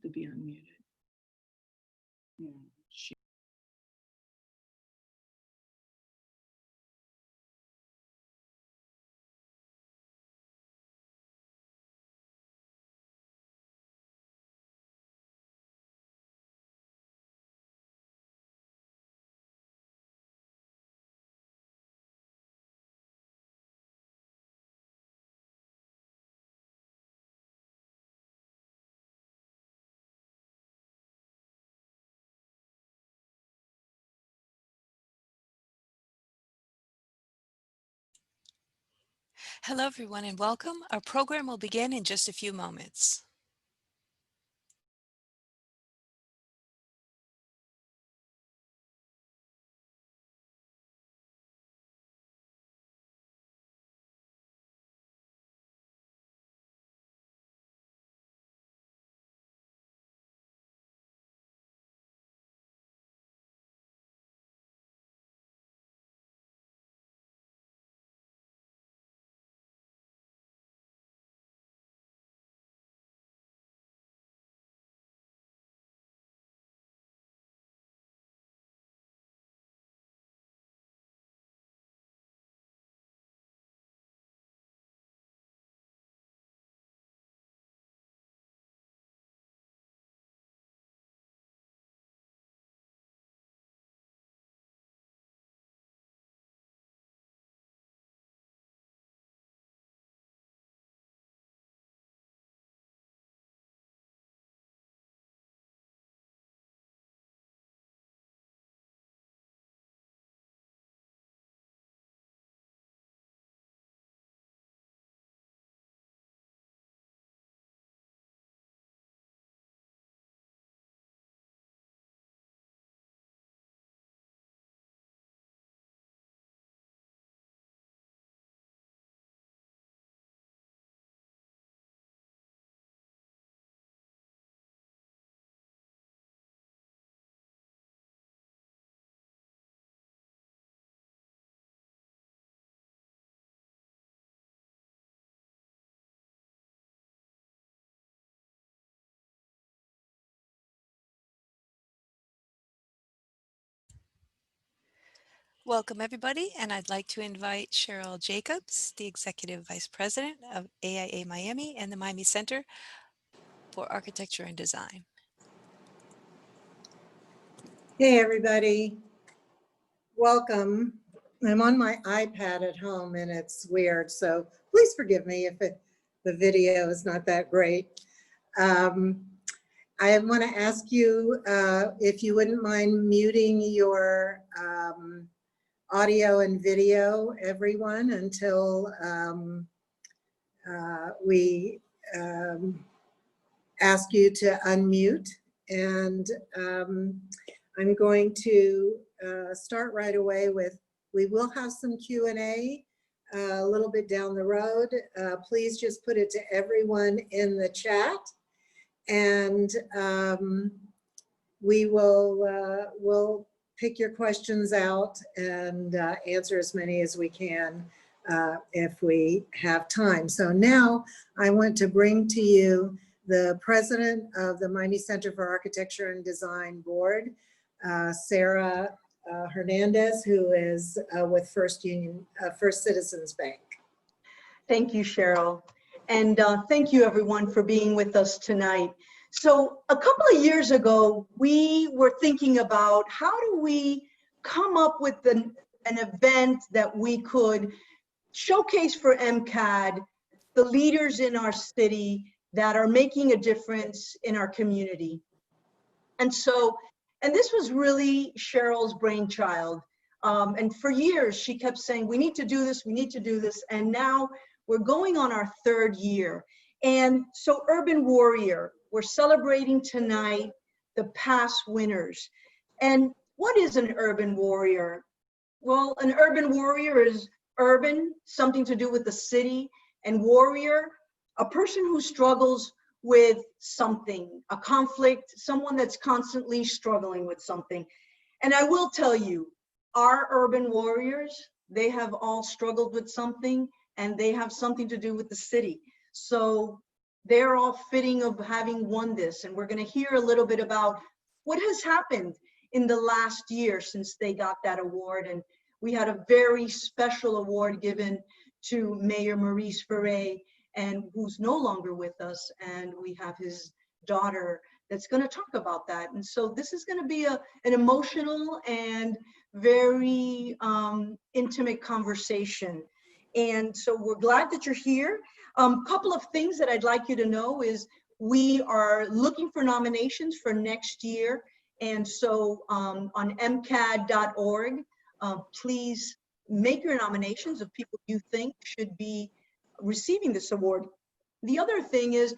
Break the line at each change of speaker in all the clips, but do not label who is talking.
to be unmuted. Yeah, she
Hello, everyone, and welcome. Our program will begin in just a few moments. Welcome, everybody, and I'd like to invite Cheryl Jacobs, the Executive Vice President of AIA Miami and the Miami Center for Architecture and Design.
Hey, everybody. Welcome. I'm on my iPad at home and it's weird, so please forgive me if the video is not that great. I want to ask you if you wouldn't mind muting your audio and video, everyone, until we ask you to unmute. And I'm going to start right away with, we will have some Q&A a little bit down the road. Please just put it to everyone in the chat, and we will we'll pick your questions out and answer as many as we can if we have time. So now I want to bring to you the president of the Miami Center for Architecture and Design Board, Sarah Hernandez, who is with First Citizens Bank.
Thank you, Cheryl. And thank you, everyone, for being with us tonight. So a couple of years ago, we were thinking about how do we come up with an event that we could showcase for MCAD the leaders in our city that are making a difference in our community. And this was really Cheryl's brainchild. And for years, she kept saying, we need to do this, we need to do this. And now we're going on our third year. And so Urban Warrior, we're celebrating tonight the past winners. And what is an urban warrior? Well, an urban warrior is urban, something to do with the city, and warrior, a person who struggles with something, a conflict, someone that's constantly struggling with something. And I will tell you, our urban warriors, they have all struggled with something, and they have something to do with the city. So they're all fitting of having won this. And we're going to hear a little bit about what has happened in the last year since they got that award. And we had a very special award given to Mayor Maurice Ferre, and who's no longer with us. And we have his daughter that's going to talk about that. And so this is going to be an emotional and very intimate conversation. And so we're glad that you're here. Couple of things that I'd like you to know is we are looking for nominations for next year. And so on mcad.org, please make your nominations of people you think should be receiving this award. The other thing is,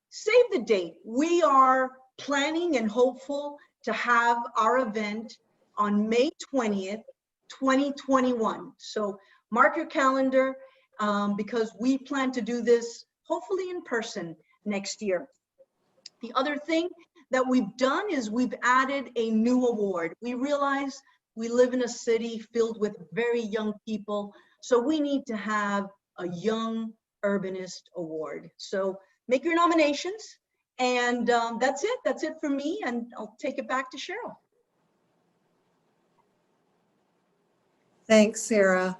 save the date. We are planning and hopeful to have our event on May 20th, 2021. So mark your calendar because we plan to do this hopefully in person next year. The other thing that we've done is we've added a new award. We realize we live in a city filled with very young people, so we need to have a Young Urbanist Award. So make your nominations, and that's it. That's it for me, and I'll take it back to Cheryl.
Thanks, Sarah.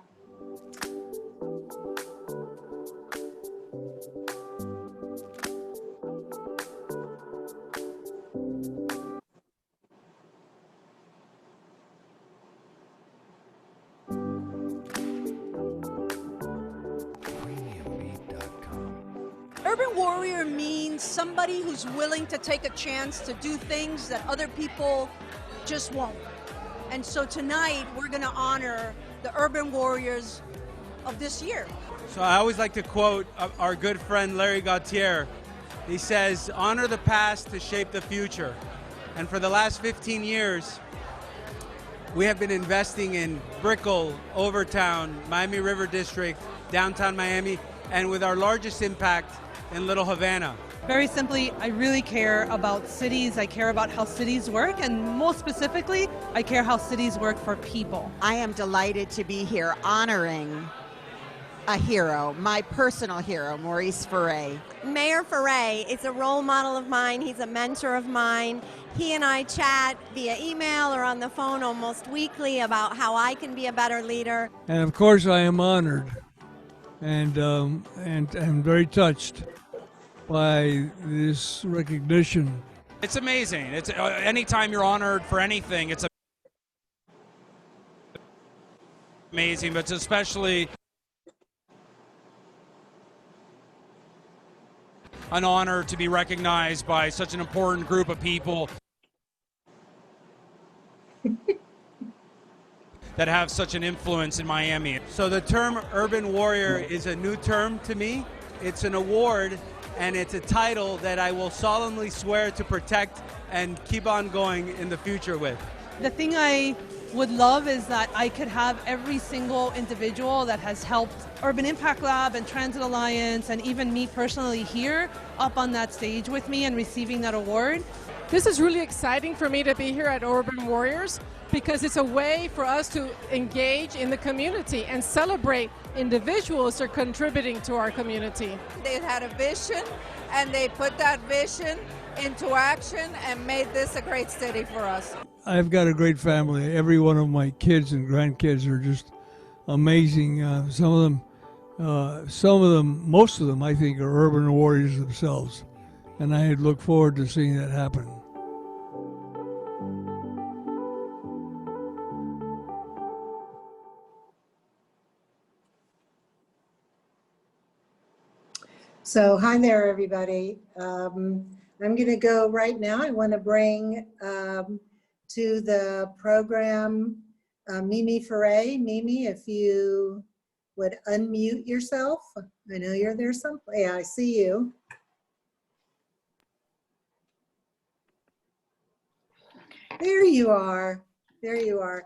Urban Warrior means somebody who's willing to take a chance to do things that other people just won't. And so tonight we're going to honor the Urban Warriors of this year.
So I always like to quote our good friend Larry Gautier. He says, honor the past to shape the future. And for the last 15 years, we have been investing in Brickell, Overtown, Miami River District, downtown Miami, and with our largest impact in Little Havana.
Very simply, I really care about cities. I care about how cities work, and most specifically, I care how cities work for people.
I am delighted to be here honoring a hero, my personal hero, Maurice Ferre.
Mayor Ferre is a role model of mine. He's a mentor of mine. He and I chat via email or on the phone almost weekly about how I can be a better leader.
And of course, I am honored and very touched by this recognition.
It's amazing. It's anytime you're honored for anything, it's amazing, but it's especially an honor to be recognized by such an important group of people that have such an influence in Miami. So the term Urban Warrior is a new term to me. It's an award, and it's a title that I will solemnly swear to protect and keep on going in the future with.
The thing I would love is that I could have every single individual that has helped Urban Impact Lab and Transit Alliance, and even me personally here, up on that stage with me and receiving that award.
This is really exciting for me to be here at Urban Warriors because it's a way for us to engage in the community and celebrate individuals who are contributing to our community.
They had a vision and they put that vision into action and made this a great city for us.
I've got a great family. Every one of my kids and grandkids are just amazing. Some of them, most of them, I think, are urban warriors themselves. And I look forward to seeing that happen.
So hi there, everybody. I'm going to go right now. I want to bring to the program Meme Ferre. Meme, if you would unmute yourself. I know you're there someplace. Yeah, I see you. There you are. There you are.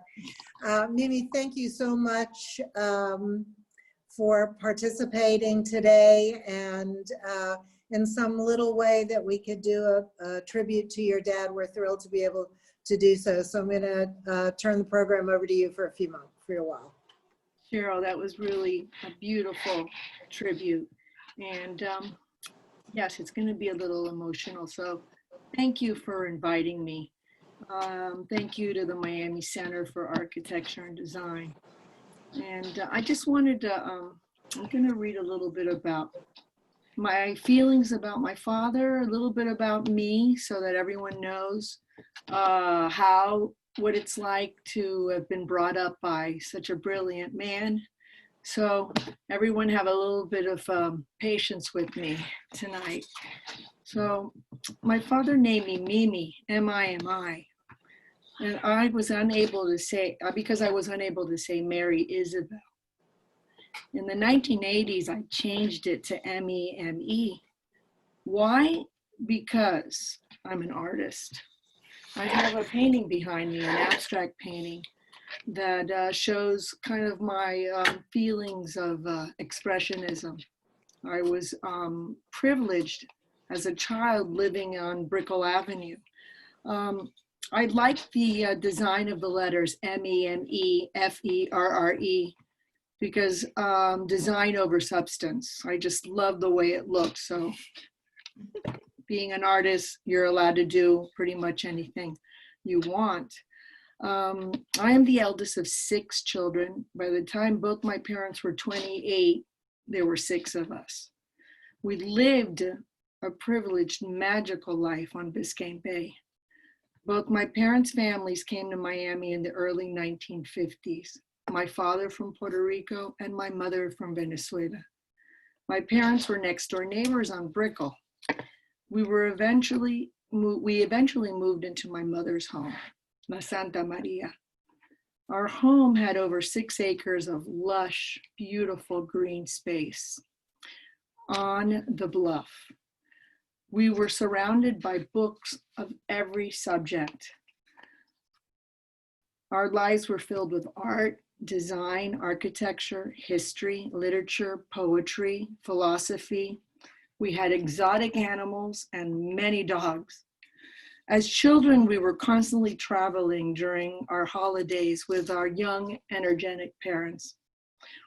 Meme, thank you so much for participating today, and in some little way that we could do a tribute to your dad. We're thrilled to be able to do so. So I'm going to turn the program over to you for a few moments, for a while.
Cheryl, that was really a beautiful tribute. And Yes, it's going to be a little emotional. So thank you for inviting me. Thank you to the Miami Center for Architecture and Design. And I just wanted to, I'm going to read a little bit about my feelings about my father, a little bit about me, so that everyone knows what it's like to have been brought up by such a brilliant man. So everyone have a little bit of patience with me tonight. So my father named me Mimi, M-I-M-I. And I was unable to say, because I was unable to say Mary Isabel. In the 1980s, I changed it to M-E-M-E. Why? Because I'm an artist. I have a painting behind me, an abstract painting, that shows kind of my feelings of expressionism. I was privileged as a child living on Brickell Avenue. I like the design of the letters M-E-M-E, F-E-R-R-E, because design over substance. I just love the way it looks. So being an artist, you're allowed to do pretty much anything you want. I am the eldest of 6 children. By the time both my parents were 28, there were 6 of us. We lived a privileged, magical life on Biscayne Bay. Both my parents' families came to Miami in the early 1950s. My father from Puerto Rico and my mother from Venezuela. My parents were next door neighbors on Brickell. We eventually moved into my mother's home, La Santa Maria. Our home had over 6 acres of lush, beautiful green space on the bluff. We were surrounded by books of every subject. Our lives were filled with art, design, architecture, history, literature, poetry, philosophy. We had exotic animals and many dogs. As children, we were constantly traveling during our holidays with our young, energetic parents.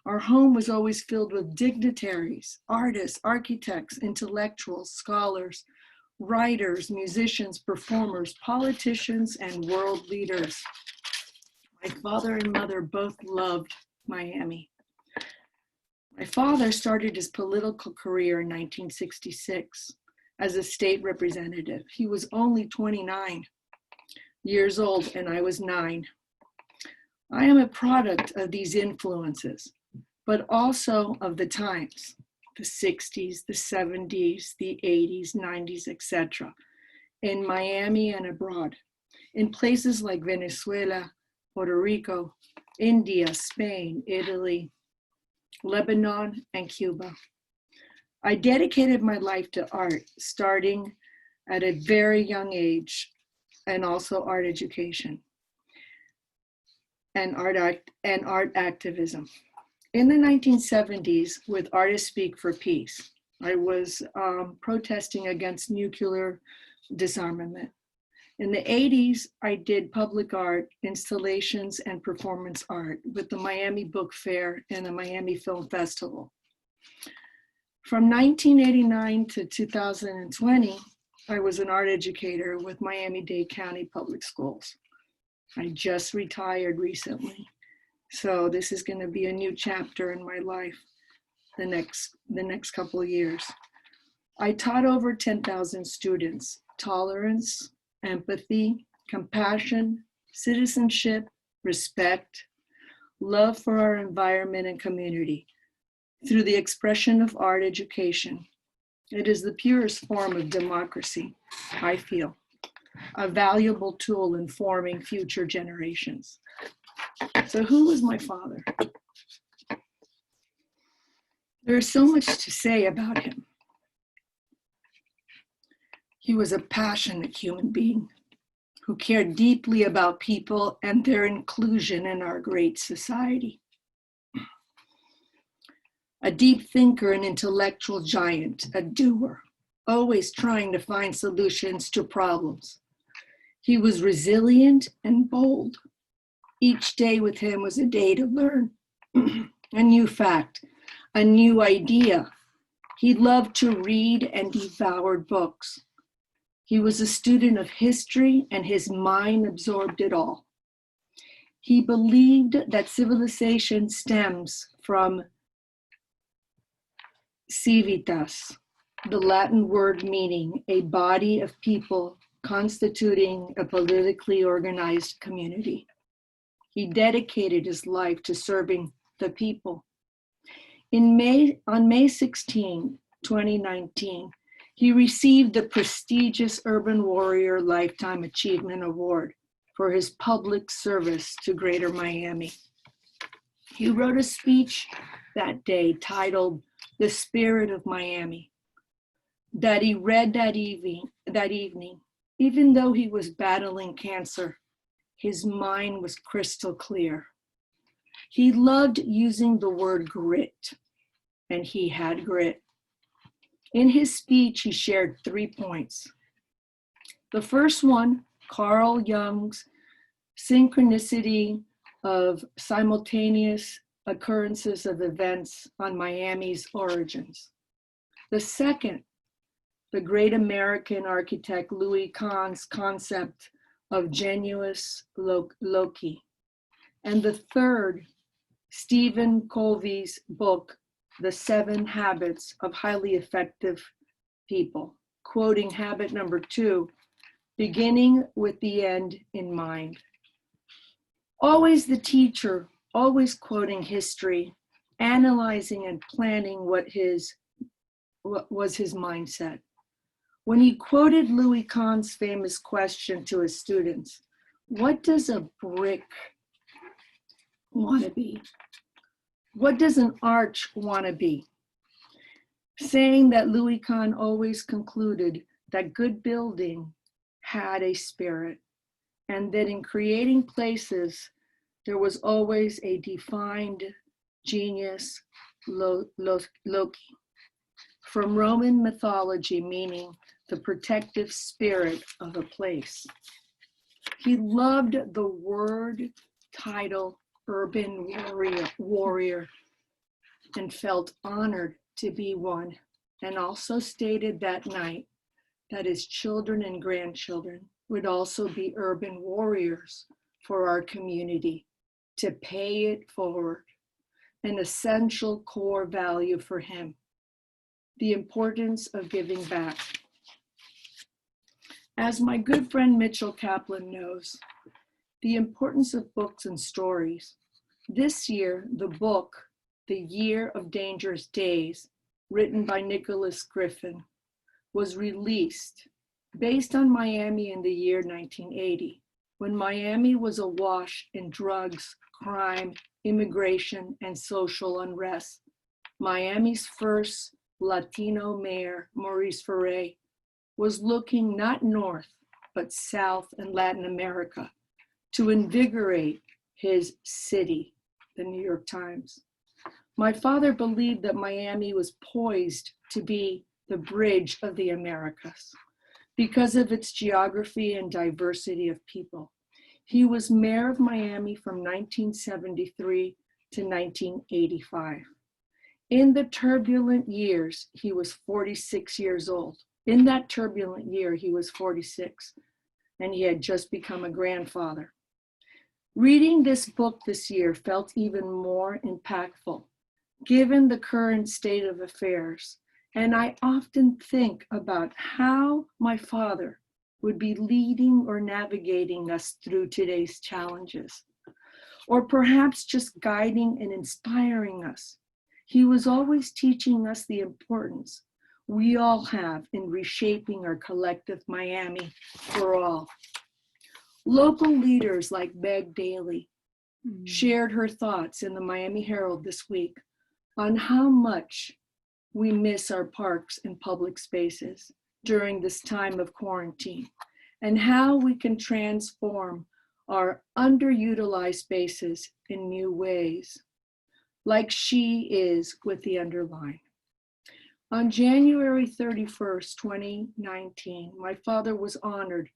Our home was always filled with dignitaries, artists, architects, intellectuals, scholars, writers, musicians, performers, politicians, and world leaders. My father and mother both loved Miami. My father started his political career in 1966 as a state representative. He was only 29 years old and I was 9. I am a product of these influences, but also of the times, the 60s, the 70s, the 80s, 90s, etc., in Miami and abroad, in places like Venezuela, Puerto Rico, India, Spain, Italy, Lebanon, and Cuba. I dedicated my life to art, starting at a very young age, and also art education and art activism. In the 1970s, with Artists Speak for Peace, I was protesting against nuclear disarmament. In the 80s, I did public art, installations, and performance art with the Miami Book Fair and the Miami Film Festival. From 1989 to 2020, I was an art educator with Miami-Dade County Public Schools. I just retired recently, so this is going to be a new chapter in my life the next couple of years. I taught over 10,000 students tolerance, empathy, compassion, citizenship, respect, love for our environment and community through the expression of art education. It is the purest form of democracy, I feel, a valuable tool in forming future generations. So who was my father? There's so much to say about him. He was a passionate human being who cared deeply about people and their inclusion in our great society. A deep thinker, an intellectual giant, a doer, always trying to find solutions to problems. He was resilient and bold. Each day with him was a day to learn a new fact, a new idea. He loved to read and devoured books. He was a student of history and his mind absorbed it all. He believed that civilization stems from civitas, the Latin word meaning a body of people constituting a politically organized community. He dedicated his life to serving the people. On May 16, 2019, he received the prestigious Urban Warrior Lifetime Achievement Award for his public service to Greater Miami. He wrote a speech that day titled "The Spirit of Miami" that he read that evening. Even though he was battling cancer, his mind was crystal clear. He loved using the word grit, and he had grit. In his speech, he shared 3 points. The first one, Carl Jung's synchronicity of simultaneous occurrences of events on Miami's origins. The second, the great American architect Louis Kahn's concept of genuus loci. And the third, Stephen Covey's book, The 7 Habits of Highly Effective People, quoting habit number 2, beginning with the end in mind. Always the teacher, always quoting history, analyzing and planning what was his mindset. When he quoted Louis Kahn's famous question to his students, what does a brick want to be? What does an arch want to be? Saying that Louis Kahn always concluded that good building had a spirit, and that in creating places, there was always a defined genius loci, from Roman mythology, meaning the protective spirit of a place. He loved the word title Urban Warrior and felt honored to be one, and also stated that night that his children and grandchildren would also be urban warriors for our community, to pay it forward, an essential core value for him, the importance of giving back. As my good friend Mitchell Kaplan knows, the importance of books and stories. This year, the book, The Year of Dangerous Days, written by Nicholas Griffin, was released based on Miami in the year 1980, when Miami was awash in drugs, crime, immigration, and social unrest. Miami's first Latino mayor, Maurice Ferre, was looking not north, but south and Latin America to invigorate his city, the New York Times. My father believed that Miami was poised to be the bridge of the Americas because of its geography and diversity of people. He was mayor of Miami from 1973 to 1985. In the turbulent years, he was 46 years old. In that turbulent year, he was 46, and he had just become a grandfather. Reading this book this year felt even more impactful, given the current state of affairs. And I often think about how my father would be leading or navigating us through today's challenges, or perhaps just guiding and inspiring us. He was always teaching us the importance we all have in reshaping our collective Miami for all. Local leaders like Meg Daly shared her thoughts in the Miami Herald this week on how much we miss our parks and public spaces during this time of quarantine, and how we can transform our underutilized spaces in new ways, like she is with the underline. On January 31st, 2019, my father was honored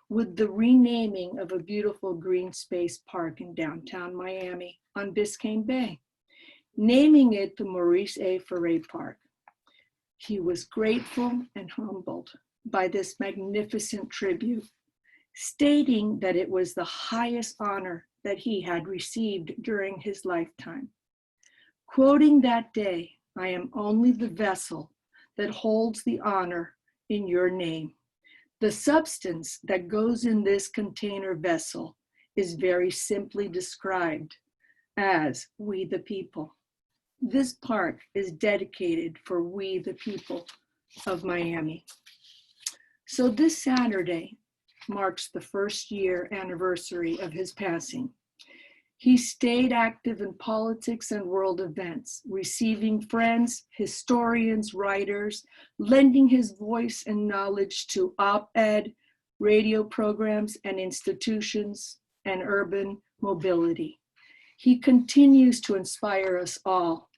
with the renaming of a beautiful green space park in downtown Miami on Biscayne Bay, naming it the Maurice Ferre Park. He was grateful and humbled by this magnificent tribute, stating that it was the highest honor that he had received during his lifetime. Quoting that day, "I am only the vessel that holds the honor in your name. The substance that goes in this container vessel is very simply described as we the people. This park is dedicated for we the people of Miami." So this Saturday marks the first year anniversary of his passing. He stayed active in politics and world events, receiving friends, historians, writers, lending his voice and knowledge to op-ed, radio programs and institutions, and urban mobility. He continues to inspire us all.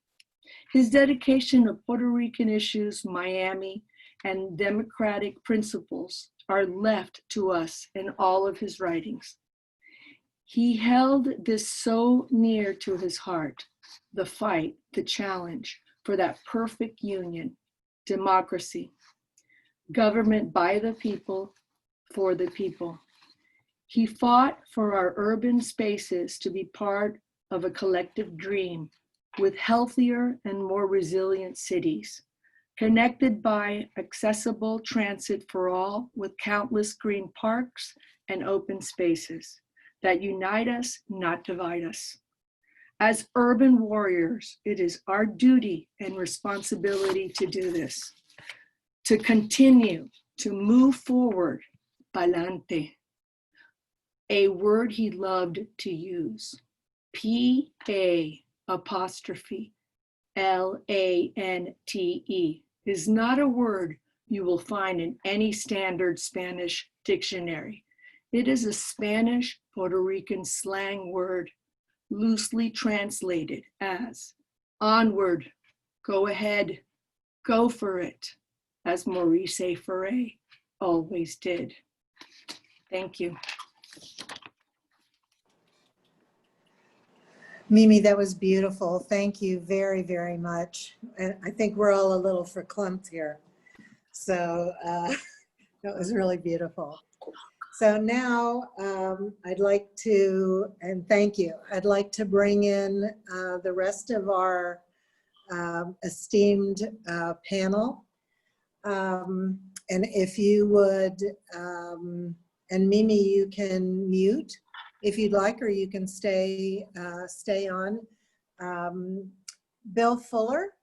His dedication of Puerto Rican issues, Miami, and democratic principles are left to us in all of his writings. He held this so near to his heart, the fight, the challenge for that perfect union, democracy, government by the people, for the people. He fought for our urban spaces to be part of a collective dream with healthier and more resilient cities, connected by accessible transit for all with countless green parks and open spaces that unite us, not divide us. As urban warriors, it is our duty and responsibility to do this, to continue to move forward, pa'lante, a word he loved to use, P-A''Lante is not a word you will find in any standard Spanish dictionary. It is a Spanish Puerto Rican slang word, loosely translated as onward, go ahead, go for it, as Maurice Ferre always did. Thank you.
Mimi, that was beautiful. Thank you very, very much. And I think we're all a little verklempt here. So that was really beautiful. So now I'd like to, and thank you, I'd like to bring in the rest of our esteemed panel. And if you would, and Mimi, you can mute if you'd like, or you can stay on. Bill Fuller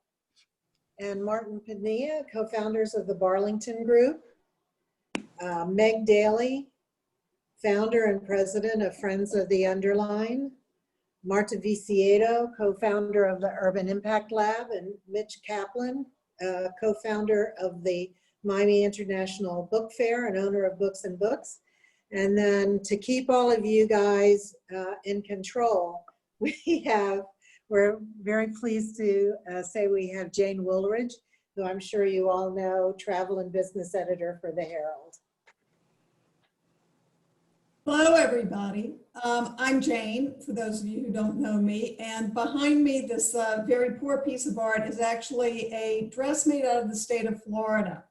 and Martin Pinilla, co-founders of the Barlington Group. Meg Daly, founder and president of Friends of the Underline. Marta Viciedo, co-founder of the Urban Impact Lab, and Mitch Kaplan, co-founder of the Miami International Book Fair and owner of Books and Books. And then to keep all of you guys in control, we're very pleased to say we have Jane Wooldridge, who I'm sure you all know, travel and business editor for the Herald.
Hello, everybody. I'm Jane, for those of you who don't know me. And behind me, this very poor piece of art is actually a dress made out of the state of Florida.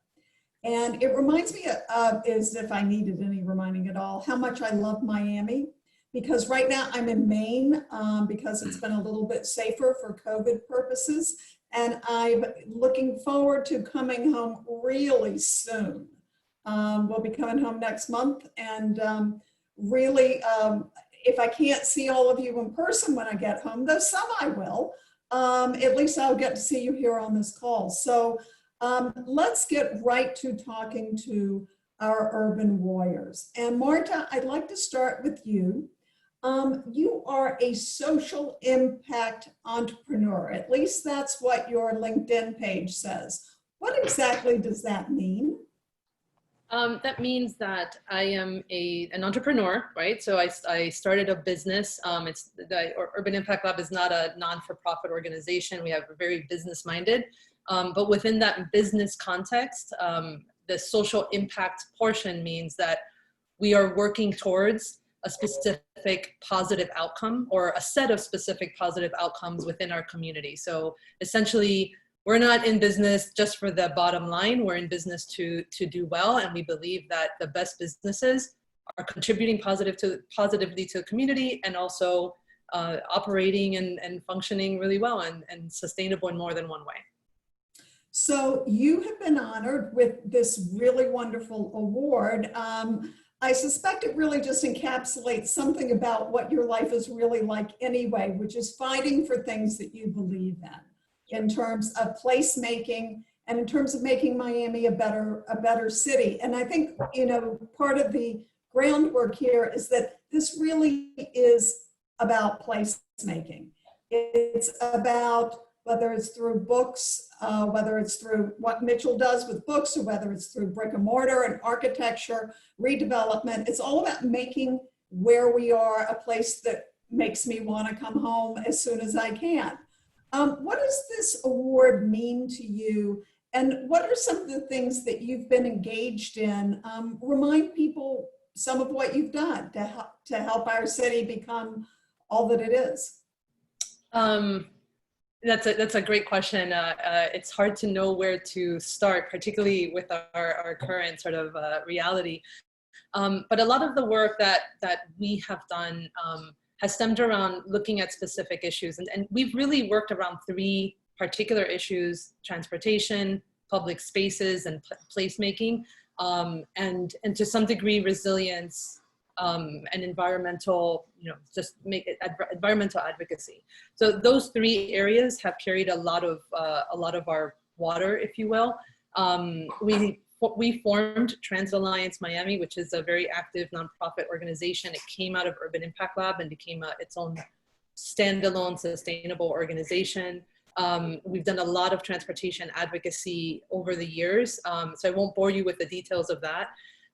And it reminds me of, as if I needed any reminding at all, how much I love Miami. Because right now I'm in Maine because it's been a little bit safer for COVID purposes. And I'm looking forward to coming home really soon. We'll be coming home next month. And really, if I can't see all of you in person when I get home, though some I will, at least I'll get to see you here on this call. So let's get right to talking to our urban warriors. And Marta, I'd like to start with you. You are a social impact entrepreneur. At least that's what your LinkedIn page says. What exactly does that mean?
That means that I am an entrepreneur, right? So I started a business. It's the Urban Impact Lab is not a non-for-profit organization. We have a very business-minded, but within that business context, the social impact portion means that we are working towards a specific positive outcome or a set of specific positive outcomes within our community. So essentially, we're not in business just for the bottom line. We're in business to do well, and we believe that the best businesses are contributing positively to the community, and also operating and functioning really well and sustainable in more than one way.
So you have been honored with this really wonderful award. I suspect it really just encapsulates something about what your life is really like anyway, which is fighting for things that you believe in terms of placemaking and in terms of making Miami a better city. And I think, you know, part of the groundwork here is that this really is about placemaking. It's about, whether it's through books, whether it's through what Mitchell does with books, or whether it's through brick and mortar and architecture, redevelopment, it's all about making where we are a place that makes me want to come home as soon as I can. What does this award mean to you? And what are some of the things that you've been engaged in? Remind people some of what you've done to help our city become all that it is.
That's a great question. It's hard to know where to start, particularly with our current sort of reality. But a lot of the work that we have done has stemmed around looking at specific issues. And we've really worked around three particular issues: transportation, public spaces, and placemaking, and to some degree resilience, and environmental, just make it environmental advocacy. So those three areas have carried a lot of our water, if you will. We formed Transit Alliance Miami, which is a very active nonprofit organization. It came out of Urban Impact Lab and became its own standalone sustainable organization. We've done a lot of transportation advocacy over the years, so I won't bore you with the details of that.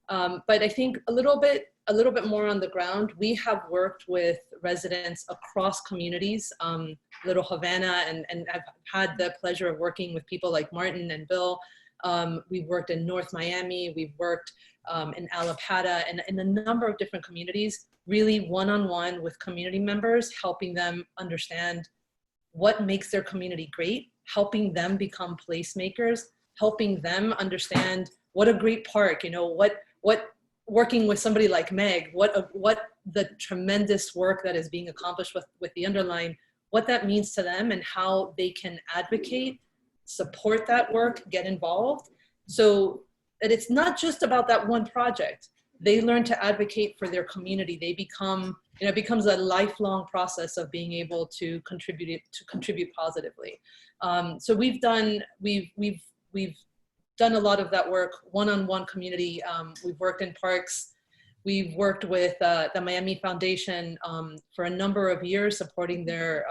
But I think a little bit more on the ground, we have worked with residents across communities, Little Havana, and I've had the pleasure of working with people like Martin and Bill. We've worked in North Miami, we've worked in Alapata, and in a number of different communities, really one-on-one with community members, helping them understand what makes their community great, helping them become placemakers, helping them understand what a great park, what working with somebody like Meg, what the tremendous work that is being accomplished with the underline, what that means to them and how they can advocate, support that work, get involved, so that it's not just about that one project. They learn to advocate for their community. They become, it becomes a lifelong process of being able to contribute positively. So we've done a lot of that work, one-on-one community. We've worked in parks. We've worked with the Miami Foundation for a number of years, supporting their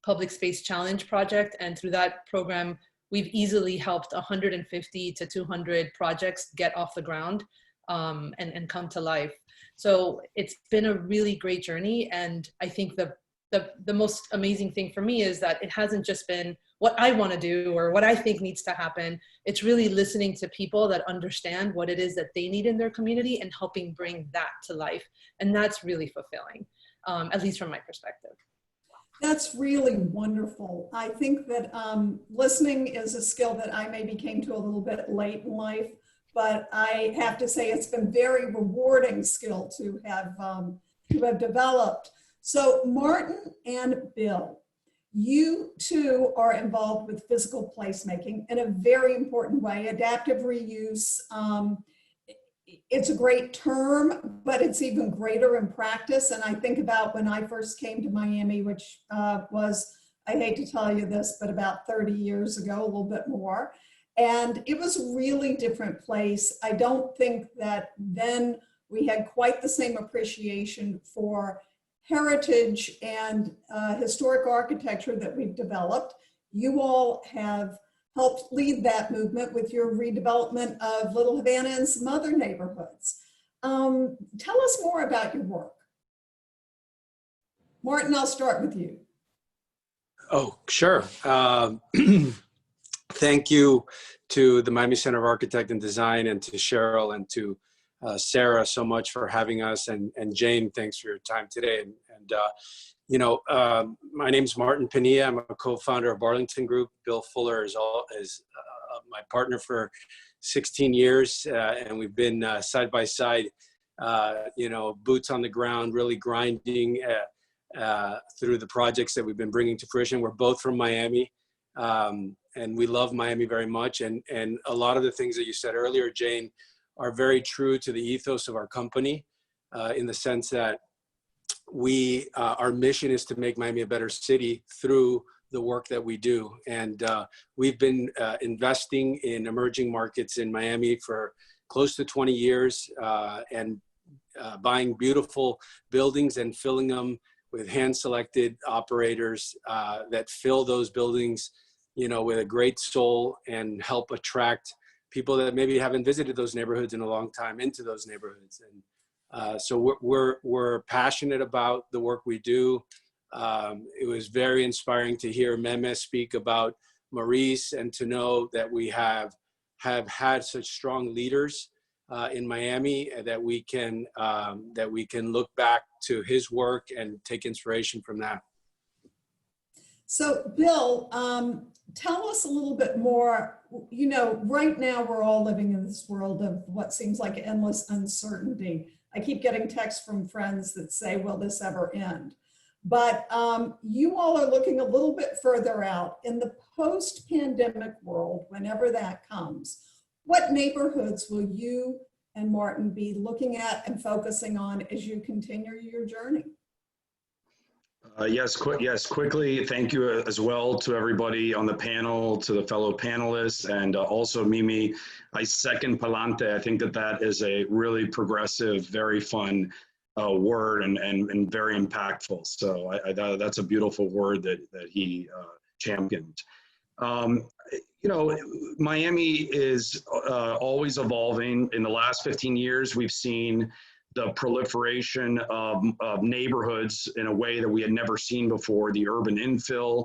Public Space Challenge project. And through that program, we've easily helped 150 to 200 projects get off the ground and come to life. So it's been a really great journey. And I think the most amazing thing for me is that it hasn't just been what I want to do or what I think needs to happen. It's really listening to people that understand what it is that they need in their community and helping bring that to life. And that's really fulfilling, at least from my perspective.
That's really wonderful. I think that listening is a skill that I maybe came to a little bit late in life, but I have to say it's been very rewarding skill to have developed. So Martin and Bill, you too are involved with physical placemaking in a very important way. Adaptive reuse, it's a great term, but it's even greater in practice. And I think about when I first came to Miami, which was, I hate to tell you this, but about 30 years ago, a little bit more. And it was a really different place. I don't think that then we had quite the same appreciation for heritage and historic architecture that we've developed. You all have helped lead that movement with your redevelopment of Little Havana and some other neighborhoods. Tell us more about your work. Martin, I'll start with you.
Oh, sure. Thank you to the Miami Center of Architect and Design, and to Cheryl and to Sarah so much for having us, and Jane, thanks for your time today. And My name's Martin Pinilla. I'm a co-founder of Arlington Group. Bill Fuller is my partner for 16 years, and we've been side by side, boots on the ground, really grinding through the projects that we've been bringing to fruition. We're both from Miami, and we love Miami very much. And a lot of the things that you said earlier, Jane, are very true to the ethos of our company, in the sense that our mission is to make Miami a better city through the work that we do. And we've been investing in emerging markets in Miami for close to 20 years, and buying beautiful buildings and filling them with hand-selected operators that fill those buildings, with a great soul and help attract people that maybe haven't visited those neighborhoods in a long time into those neighborhoods. And so we're passionate about the work we do. It was very inspiring to hear Meme speak about Maurice, and to know that we have had such strong leaders in Miami, that we can look back to his work and take inspiration from that.
So Bill, tell us a little bit more. Right now we're all living in this world of what seems like endless uncertainty. I keep getting texts from friends that say, will this ever end? But you all are looking a little bit further out. In the post-pandemic world, whenever that comes, what neighborhoods will you and Martin be looking at and focusing on as you continue your journey?
Yes, quickly. Thank you as well to everybody on the panel, to the fellow panelists, and also Mimi. I second Palante. I think that is a really progressive, very fun word and very impactful. So that's a beautiful word that he championed. Miami is always evolving. In the last 15 years, we've seen the proliferation of neighborhoods in a way that we had never seen before. The urban infill,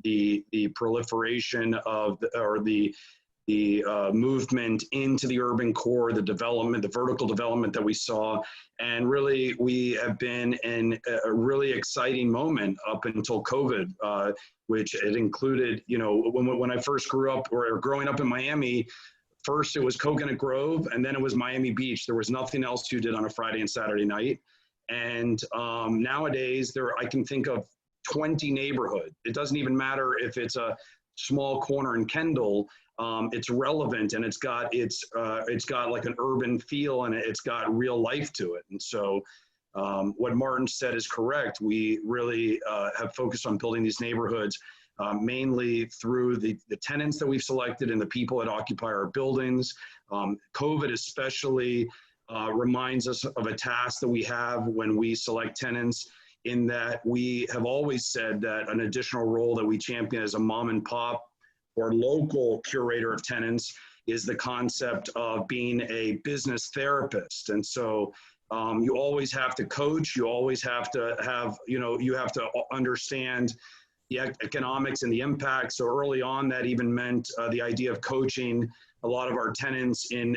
the proliferation of the movement into the urban core, the development, the vertical development that we saw. And really, we have been in a really exciting moment up until COVID, which it included, when I first grew up, or growing up in Miami, first it was Coconut Grove, and then it was Miami Beach. There was nothing else you did on a Friday and Saturday night. And nowadays, I can think of 20 neighborhoods. It doesn't even matter if it's a small corner in Kendall. It's relevant, and it's got like an urban feel, and it's got real life to it. And so what Martin said is correct. We really have focused on building these neighborhoods mainly through the tenants that we've selected and the people that occupy our buildings. COVID especially reminds us of a task that we have when we select tenants, in that we have always said that an additional role that we champion as a mom and pop or local curator of tenants is the concept of being a business therapist. And so you always have to coach, you always have to have, you have to understand the economics and the impact. So early on, that even meant the idea of coaching a lot of our tenants in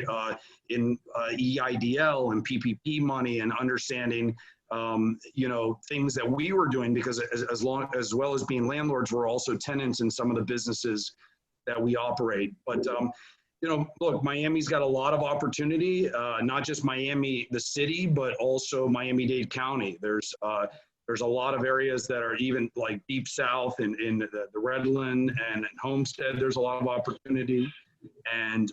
EIDL and PPP money, and understanding things that we were doing, because as well as being landlords, we're also tenants in some of the businesses that we operate. But look, Miami's got a lot of opportunity, not just Miami, the city, but also Miami-Dade County. There's a lot of areas that are even like deep south in the Redland and Homestead. There's a lot of opportunity, and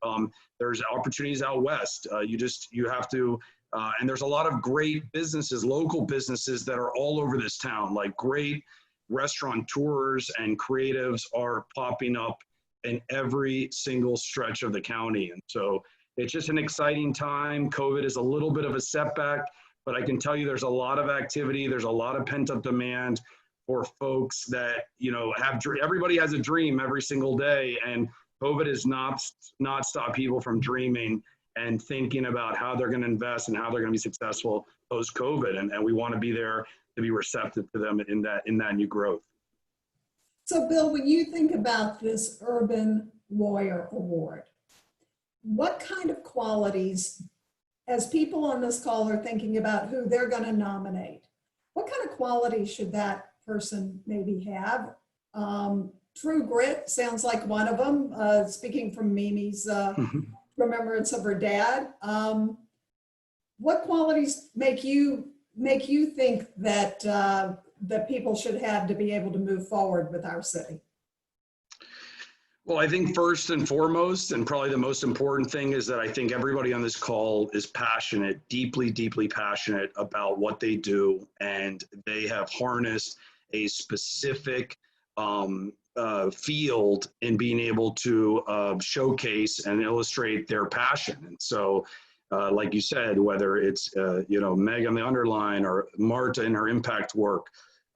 there's opportunities out west. You have to, and there's a lot of great businesses, local businesses that are all over this town. Like great restaurateurs and creatives are popping up in every single stretch of the county. And so it's just an exciting time. COVID is a little bit of a setback, but I can tell you there's a lot of activity. There's a lot of pent up demand for folks that, everybody has a dream every single day, and COVID has not stopped people from dreaming and thinking about how they're going to invest and how they're going to be successful post COVID. And we want to be there to be receptive to them in that new growth.
So Bill, when you think about this Urban Warrior Award, what kind of qualities, as people on this call are thinking about who they're going to nominate, what kind of qualities should that person maybe have? True grit sounds like one of them, speaking from Mimi's remembrance of her dad. What qualities make you think that that people should have to be able to move forward with our city?
Well, I think first and foremost, and probably the most important thing, is that I think everybody on this call is passionate, deeply, deeply passionate about what they do, and they have harnessed a specific field in being able to showcase and illustrate their passion. And so, like you said, whether it's Meg on the underline, or Marta in her impact work,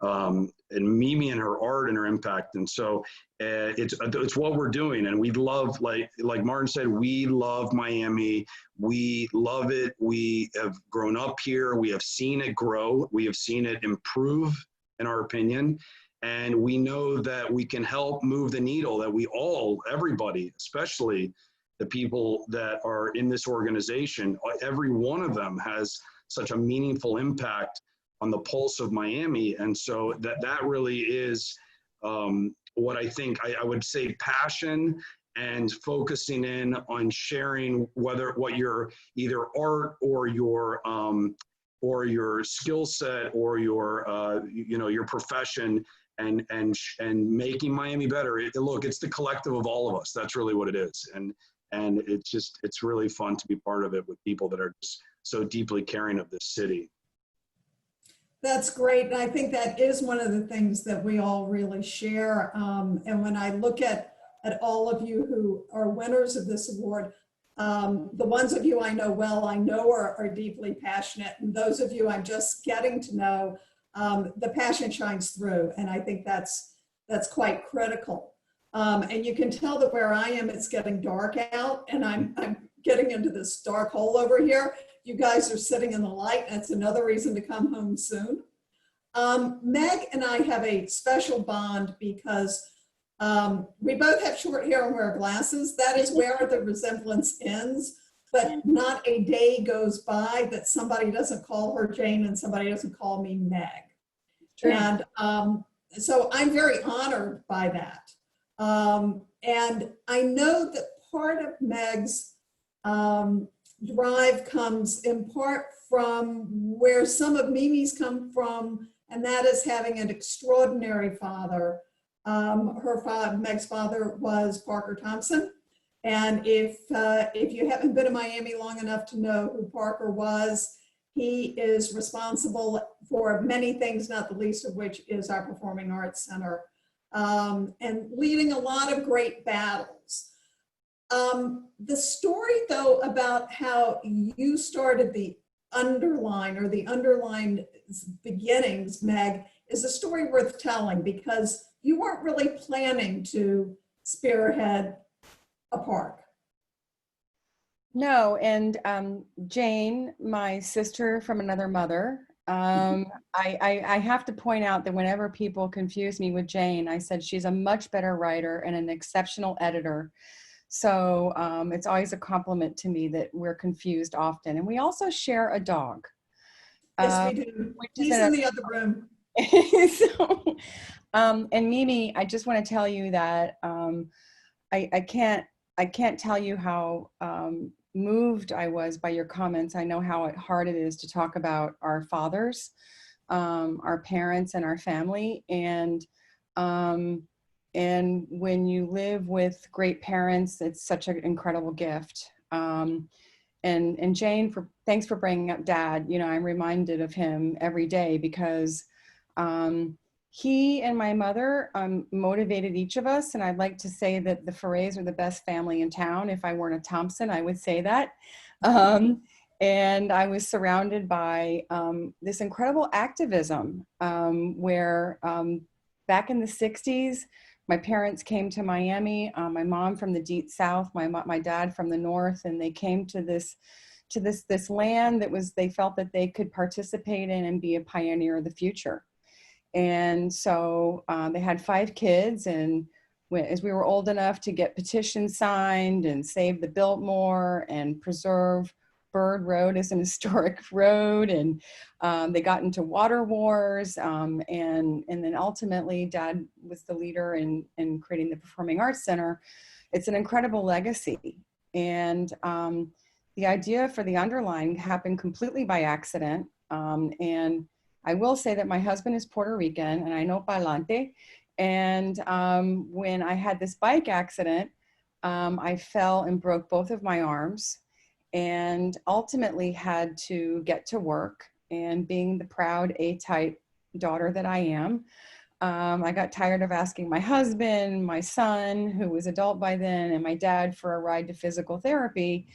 and Mimi and her art and her impact. And so it's what we're doing. And we love, like Martin said, we love Miami. We love it. We have grown up here. We have seen it grow. We have seen it improve, in our opinion. And we know that we can help move the needle, that everybody, especially the people that are in this organization, every one of them has such a meaningful impact on the pulse of Miami. And so that really is what I think, I would say, passion and focusing in on sharing what your either art or your skill set or your profession, and making Miami better. Look, it's the collective of all of us. That's really what it is. And it's really fun to be part of it with people that are just so deeply caring of this city.
That's great. And I think that is one of the things that we all really share. And when I look at all of you who are winners of this award, the ones of you I know well, I know are deeply passionate. And those of you I'm just getting to know, the passion shines through. And I think that's quite critical. And you can tell that where I am, it's getting dark out, and I'm getting into this dark hole over here. You guys are sitting in the light. That's another reason to come home soon. Meg and I have a special bond because we both have short hair and wear glasses. That is where the resemblance ends, but not a day goes by that somebody doesn't call her Jane and somebody doesn't call me Meg. True. And so I'm very honored by that. And I know that part of Meg's drive comes in part from where some of Mimi's come from, and that is having an extraordinary father. Meg's father was Parker Thompson. And if you haven't been in Miami long enough to know who Parker was, he is responsible for many things, not the least of which is our Performing Arts Center, and leading a lot of great battles. The story, though, about how you started the underlined beginnings, Meg, is a story worth telling, because you weren't really planning to spearhead a park.
No, and Jane, my sister from another mother, I have to point out that whenever people confuse me with Jane, I said she's a much better writer and an exceptional editor. So it's always a compliment to me that we're confused often. And we also share a dog.
Yes, we do. He's in the other room.
So, and Mimi, I just want to tell you that I can't tell you how moved I was by your comments. I know how hard it is to talk about our fathers, our parents, and our family. And when you live with great parents, it's such an incredible gift. And Jane, thanks for bringing up Dad. You know, I'm reminded of him every day because he and my mother motivated each of us. And I'd like to say that the Ferres are the best family in town. If I weren't a Thompson, I would say that. And I was surrounded by this incredible activism where back in the 60s, my parents came to Miami, my mom from the deep South, my dad from the North, and they came to this land that they felt that they could participate in and be a pioneer of the future. And so they had 5 kids, and as we were old enough to get petitions signed and save the Biltmore and preserve Bird Road is an historic road, and they got into water wars, and then ultimately Dad was the leader in creating the Performing Arts Center. It's an incredible legacy, and the idea for the underline happened completely by accident, and I will say that my husband is Puerto Rican, and I know Palante, and when I had this bike accident, I fell and broke both of my arms, and ultimately had to get to work. And being the proud A-type daughter that I am, I got tired of asking my husband, my son, who was adult by then, and my dad for a ride to physical therapy.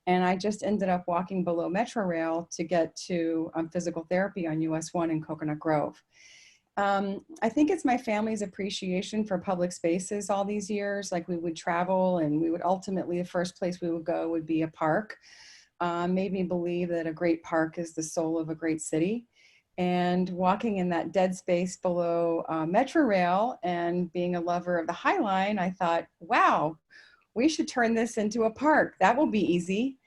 And I just ended up walking below Metro Rail to get to physical therapy on US 1 in Coconut Grove. I think it's my family's appreciation for public spaces all these years. Like, we would travel, and we would ultimately, the first place we would go would be a park. Made me believe that a great park is the soul of a great city. And walking in that dead space below Metro Rail and being a lover of the High Line, I thought, wow, we should turn this into a park. That will be easy.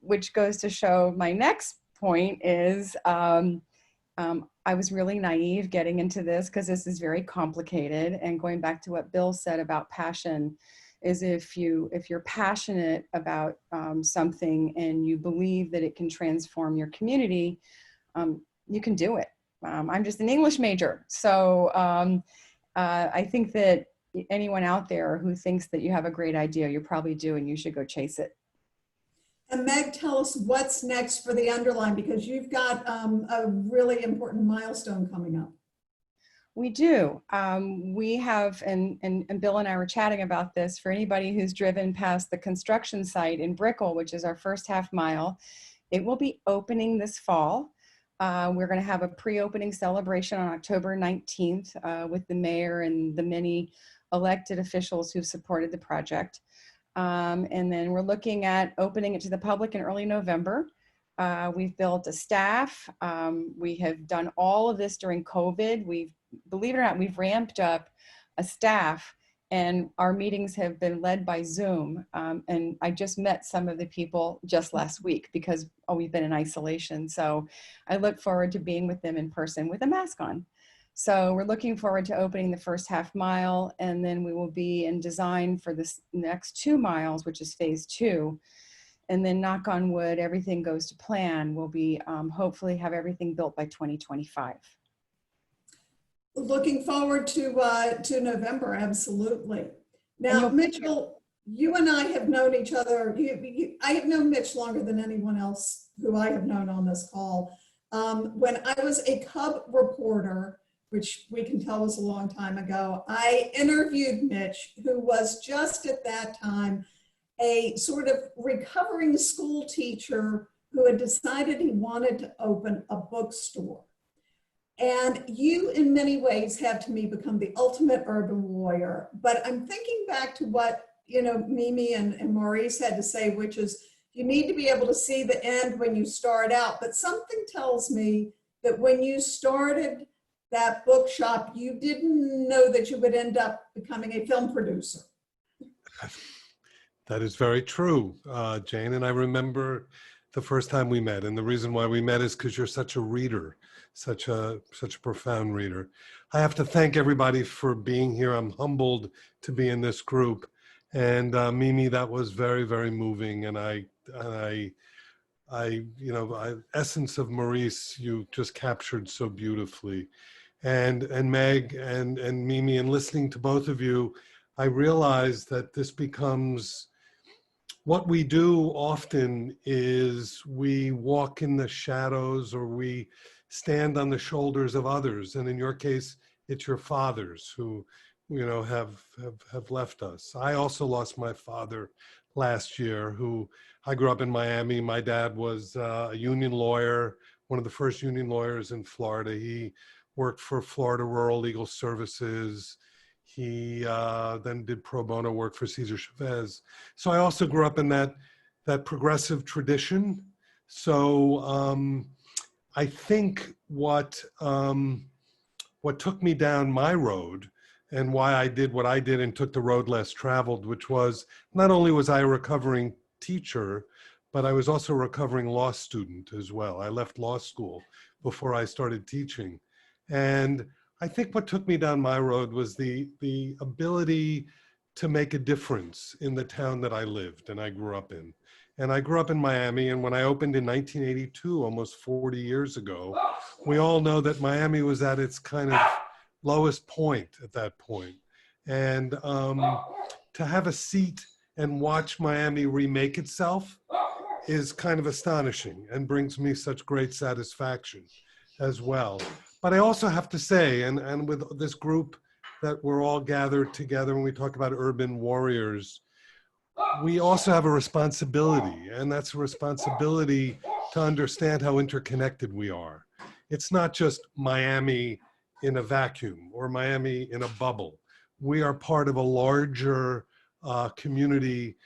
Which goes to show my next point is, I was really naive getting into this because this is very complicated. And going back to what Bill said about passion, is if you're passionate about something and you believe that it can transform your community, you can do it. I'm just an English major. So I think that anyone out there who thinks that you have a great idea, you probably do, and you should go chase it.
And Meg, tell us what's next for the underline, because you've got a really important milestone coming up.
We do. We have, and Bill and I were chatting about this, for anybody who's driven past the construction site in Brickell, which is our first half mile, it will be opening this fall. We're going to have a pre-opening celebration on October 19th with the mayor and the many elected officials who've supported the project. And then we're looking at opening it to the public in early November. We've built a staff. We have done all of this during COVID. Believe it or not, we've ramped up a staff, and our meetings have been led by Zoom. And I just met some of the people just last week because we've been in isolation. So I look forward to being with them in person with a mask on. So we're looking forward to opening the first half mile, and then we will be in design for this next 2 miles, which is phase 2. And then, knock on wood, everything goes to plan. We'll be hopefully have everything built by 2025.
Looking forward to November, absolutely. Now, Mitchell, you and I have known each other. I have known Mitch longer than anyone else who I have known on this call. When I was a Cub reporter, which we can tell was a long time ago, I interviewed Mitch, who was just at that time a sort of recovering school teacher who had decided he wanted to open a bookstore. And you, in many ways, have to me become the ultimate urban warrior. But I'm thinking back to what, Mimi and Maurice had to say, which is you need to be able to see the end when you start out. But something tells me that when you started that bookshop, you didn't know that you would end up becoming a film producer.
That is very true, Jane. And I remember the first time we met. And the reason why we met is because you're such a reader, such a profound reader. I have to thank everybody for being here. I'm humbled to be in this group. And Mimi, that was very, very moving. And essence of Maurice, you just captured so beautifully. And Meg and Mimi, and listening to both of you, I realized that this becomes what we do often is we walk in the shadows, or we stand on the shoulders of others. And in your case, it's your fathers who, have left us. I also lost my father last year, who I grew up in Miami. My dad was a union lawyer, one of the first union lawyers in Florida. He worked for Florida Rural Legal Services. He then did pro bono work for Cesar Chavez. So I also grew up in that progressive tradition. So I think what took me down my road, and why I did what I did and took the road less traveled, which was not only was I a recovering teacher, but I was also a recovering law student as well. I left law school before I started teaching. And I think what took me down my road was the ability to make a difference in the town that I lived and I grew up in. And I grew up in Miami, and when I opened in 1982, almost 40 years ago, we all know that Miami was at its kind of lowest point at that point. And to have a seat and watch Miami remake itself is kind of astonishing and brings me such great satisfaction as well. But I also have to say, and with this group that we're all gathered together when we talk about urban warriors, we also have a responsibility, and that's a responsibility to understand how interconnected we are. It's not just Miami in a vacuum or Miami in a bubble. We are part of a larger community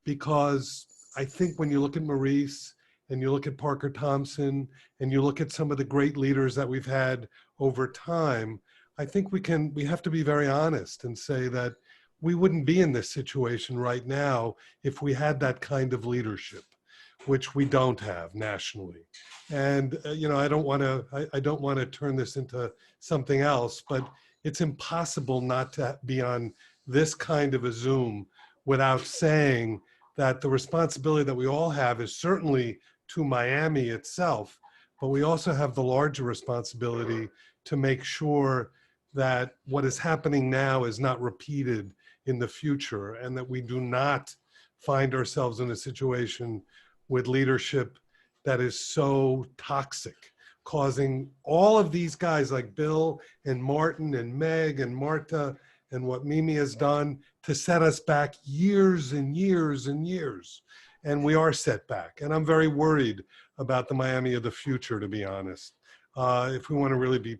because I think when you look at Maurice and you look at Parker Thompson and you look at some of the great leaders that we've had over time, I think we have to be very honest and say that we wouldn't be in this situation right now if we had that kind of leadership, which we don't have nationally. And you know, I don't want to turn this into something else, but it's impossible not to be on this kind of a Zoom without saying that the responsibility that we all have is certainly to Miami itself, but we also have the larger responsibility to make sure that what is happening now is not repeated in the future, and that we do not find ourselves in a situation with leadership that is so toxic, causing all of these guys like Bill and Martin and Meg and Marta and what Meme has done to set us back years and years and years. And we are set back. And I'm very worried about the Miami of the future, to be honest. If we want to really be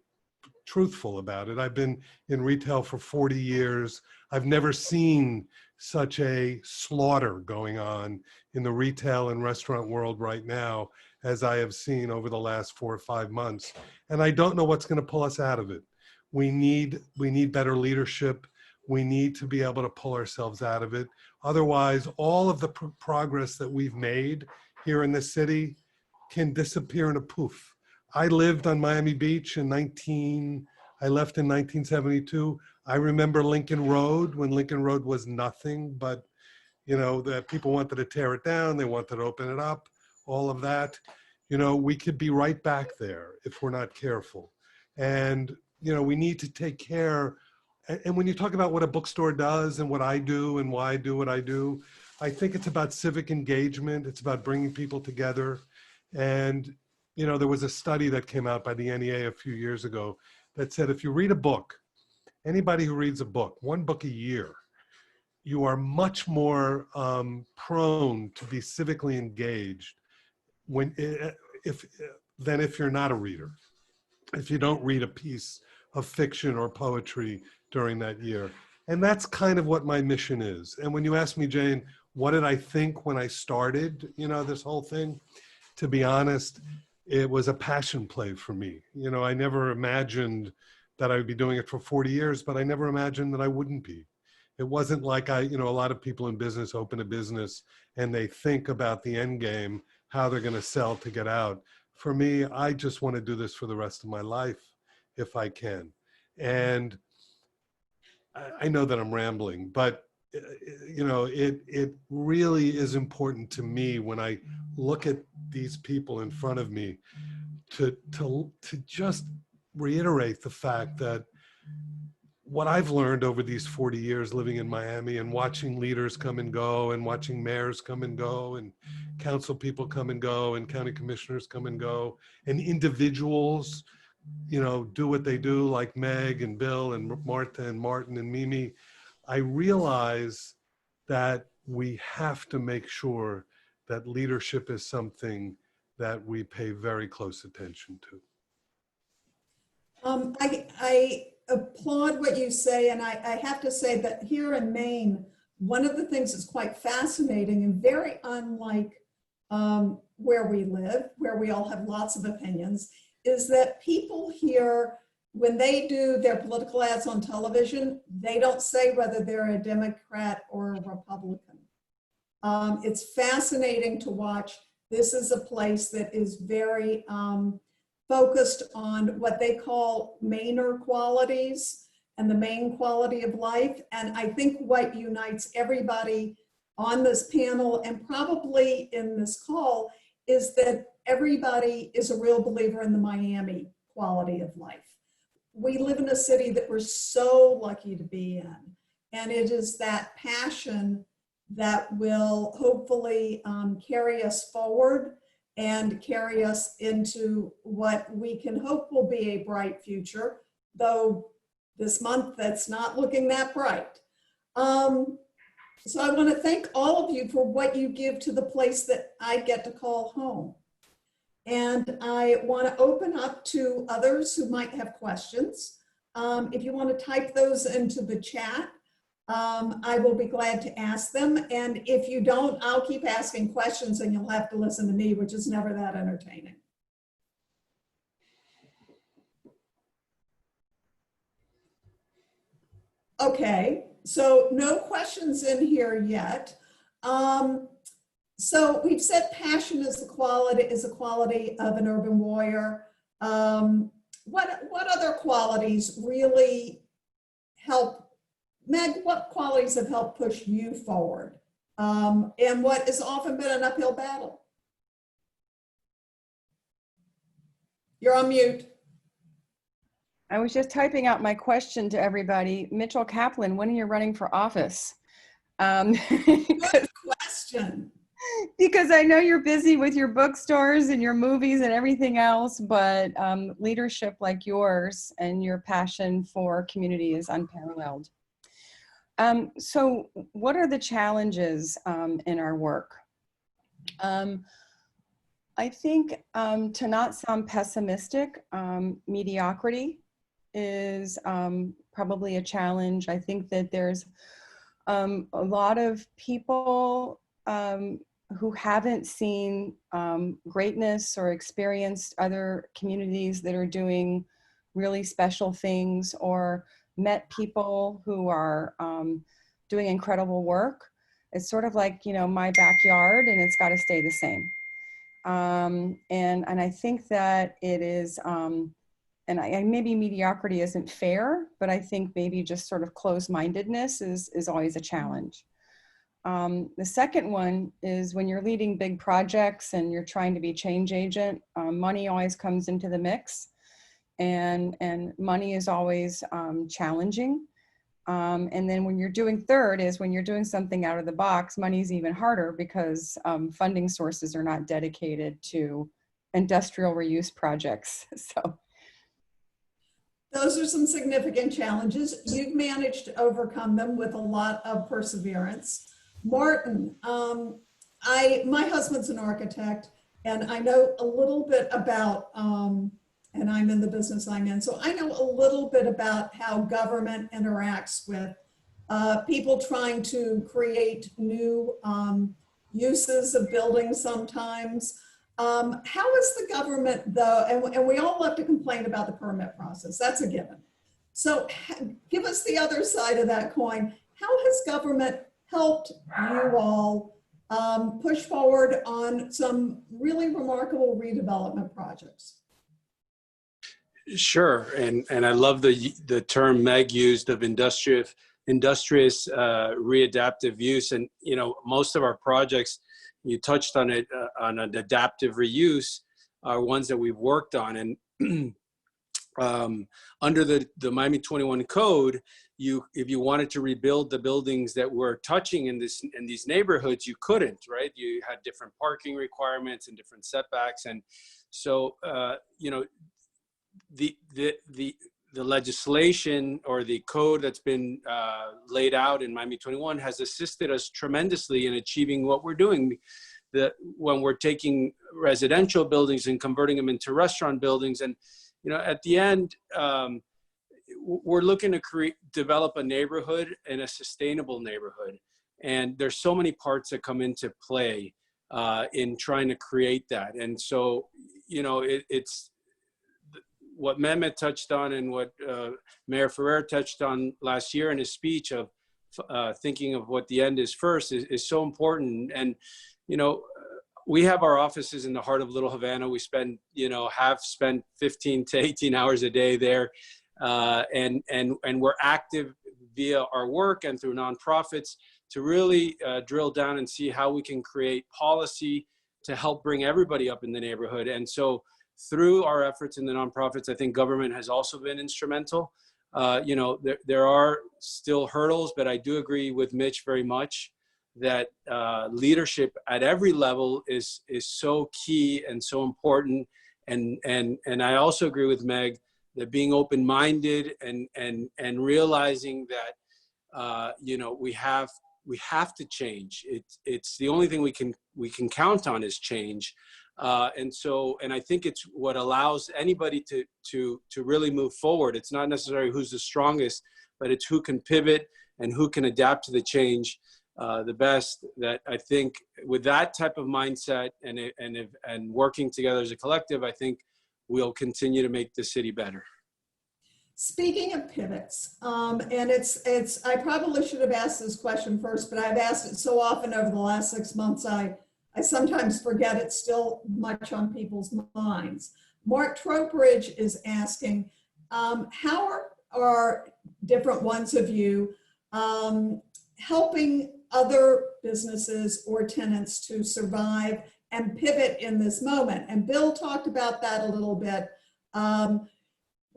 truthful about it. I've been in retail for 40 years. I've never seen such a slaughter going on in the retail and restaurant world right now as I have seen over the last 4 or 5 months. And I don't know what's going to pull us out of it. We need better leadership. We need to be able to pull ourselves out of it. Otherwise, all of the progress that we've made here in the city can disappear in a poof. I lived on Miami Beach I left in 1972. I remember Lincoln Road when Lincoln Road was nothing, but you know, that people wanted to tear it down. They wanted to open it up, all of that. You know, we could be right back there if we're not careful. And, you know, we need to take care. And when you talk about what a bookstore does and what I do and why I do what I do, I think it's about civic engagement. It's about bringing people together. And you know, there was a study that came out by the NEA a few years ago that said if you read a book, anybody who reads a book, one book a year, you are much more prone to be civically engaged than if you're not a reader. If you don't read a piece of fiction or poetry during that year. And that's kind of what my mission is. And when you ask me, Jane, what did I think when I started, you know, this whole thing? To be honest, it was a passion play for me. You know, I never imagined that I would be doing it for 40 years, but I never imagined that I wouldn't be. It wasn't like you know, a lot of people in business open a business and they think about the end game, how they're going to sell to get out. For me, I just want to do this for the rest of my life if I can. And I know that I'm rambling, but you know, it really is important to me when I look at these people in front of me to just reiterate the fact that what I've learned over these 40 years living in Miami and watching leaders come and go and watching mayors come and go and council people come and go and county commissioners come and go and individuals, you know, do what they do like Meg and Bill and Marta and Martin and Meme. I realize that we have to make sure that leadership is something that we pay very close attention to.
I applaud what you say, and I have to say that here in Maine, one of the things that's quite fascinating and very unlike where we live, where we all have lots of opinions, is that people here, when they do their political ads on television, they don't say whether they're a Democrat or a Republican. It's fascinating to watch. This is a place that is very focused on what they call Mainer qualities and the main quality of life. And I think what unites everybody on this panel and probably in this call is that everybody is a real believer in the Miami quality of life. We live in a city that we're so lucky to be in. And it is that passion that will hopefully carry us forward and carry us into what we can hope will be a bright future, though this month that's not looking that bright. So I want to thank all of you for what you give to the place that I get to call home. And I want to open up to others who might have questions. If you want to type those into the chat, I will be glad to ask them. And if you don't, I'll keep asking questions and you'll have to listen to me, which is never that entertaining. Okay, so no questions in here yet. So we've said passion is a quality of an urban warrior. What other qualities really help? Meg, what qualities have helped push you forward? And what has often been an uphill battle? You're on mute.
I was just typing out my question to everybody. Mitchell Kaplan, when are you running for office?
Good question.
Because I know you're busy with your bookstores and your movies and everything else, but leadership like yours and your passion for community is unparalleled. So what are the challenges in our work? I think to not sound pessimistic, mediocrity is probably a challenge. I think that there's a lot of people who haven't seen greatness or experienced other communities that are doing really special things or met people who are doing incredible work. It's sort of like, you know, my backyard and it's got to stay the same. And I think that it is, and maybe mediocrity isn't fair, but I think maybe just sort of closed-mindedness is always a challenge. The second one is when you're leading big projects and you're trying to be change agent, money always comes into the mix. And money is always challenging. And then when you're doing third is when you're doing something out of the box, money's even harder because funding sources are not dedicated to industrial reuse projects. So
those are some significant challenges. You've managed to overcome them with a lot of perseverance. Martin, my husband's an architect and I know a little bit about and I'm in the business I'm in. So I know a little bit about how government interacts with people trying to create new uses of buildings sometimes. How is the government though, and we all love to complain about the permit process, that's a given. So give us the other side of that coin. How has government helped you all push forward on some really remarkable redevelopment projects?
Sure, and I love the term Meg used of industrious readaptive use, and you know most of our projects, you touched on it, on an adaptive reuse, are ones that we've worked on, and under the Miami 21 code, if you wanted to rebuild the buildings that were touching in these neighborhoods, you couldn't, right? You had different parking requirements and different setbacks, and so you know. The legislation or the code that's been laid out in Miami 21 has assisted us tremendously in achieving what we're doing. When we're taking residential buildings and converting them into restaurant buildings, and you know, at the end, we're looking to develop a neighborhood and a sustainable neighborhood. And there's so many parts that come into play in trying to create that. And so, you know, it's what Meme touched on and what Mayor Ferre touched on last year in his speech of thinking of what the end is first is so important. And, you know, we have our offices in the heart of Little Havana. We spend, you know, have spent 15 to 18 hours a day there. And we're active via our work and through nonprofits to really drill down and see how we can create policy to help bring everybody up in the neighborhood. And so through our efforts in the nonprofits, I think government has also been instrumental. You know, there are still hurdles, but I do agree with Mitch very much that leadership at every level is so key and so important. And I also agree with Meg that being open-minded and realizing that you know, we have to change. It's the only thing we can count on is change. And I think it's what allows anybody to really move forward. It's not necessarily who's the strongest, but it's who can pivot and who can adapt to the change the best. That I think with that type of mindset and working together as a collective, I think we'll continue to make the city better.
Speaking of pivots, and I probably should have asked this question first, but I've asked it so often over the last 6 months, I sometimes forget it's still much on people's minds. Mark Tropridge is asking, how are different ones of you helping other businesses or tenants to survive and pivot in this moment? And Bill talked about that a little bit.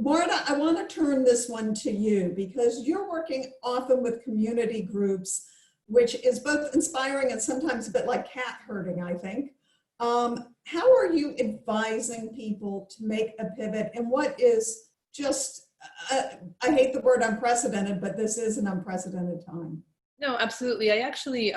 Marta, I want to turn this one to you because you're working often with community groups, which is both inspiring and sometimes a bit like cat herding, I think. How are you advising people to make a pivot in what is just, I hate the word unprecedented, but this is an unprecedented time?
No, absolutely. I actually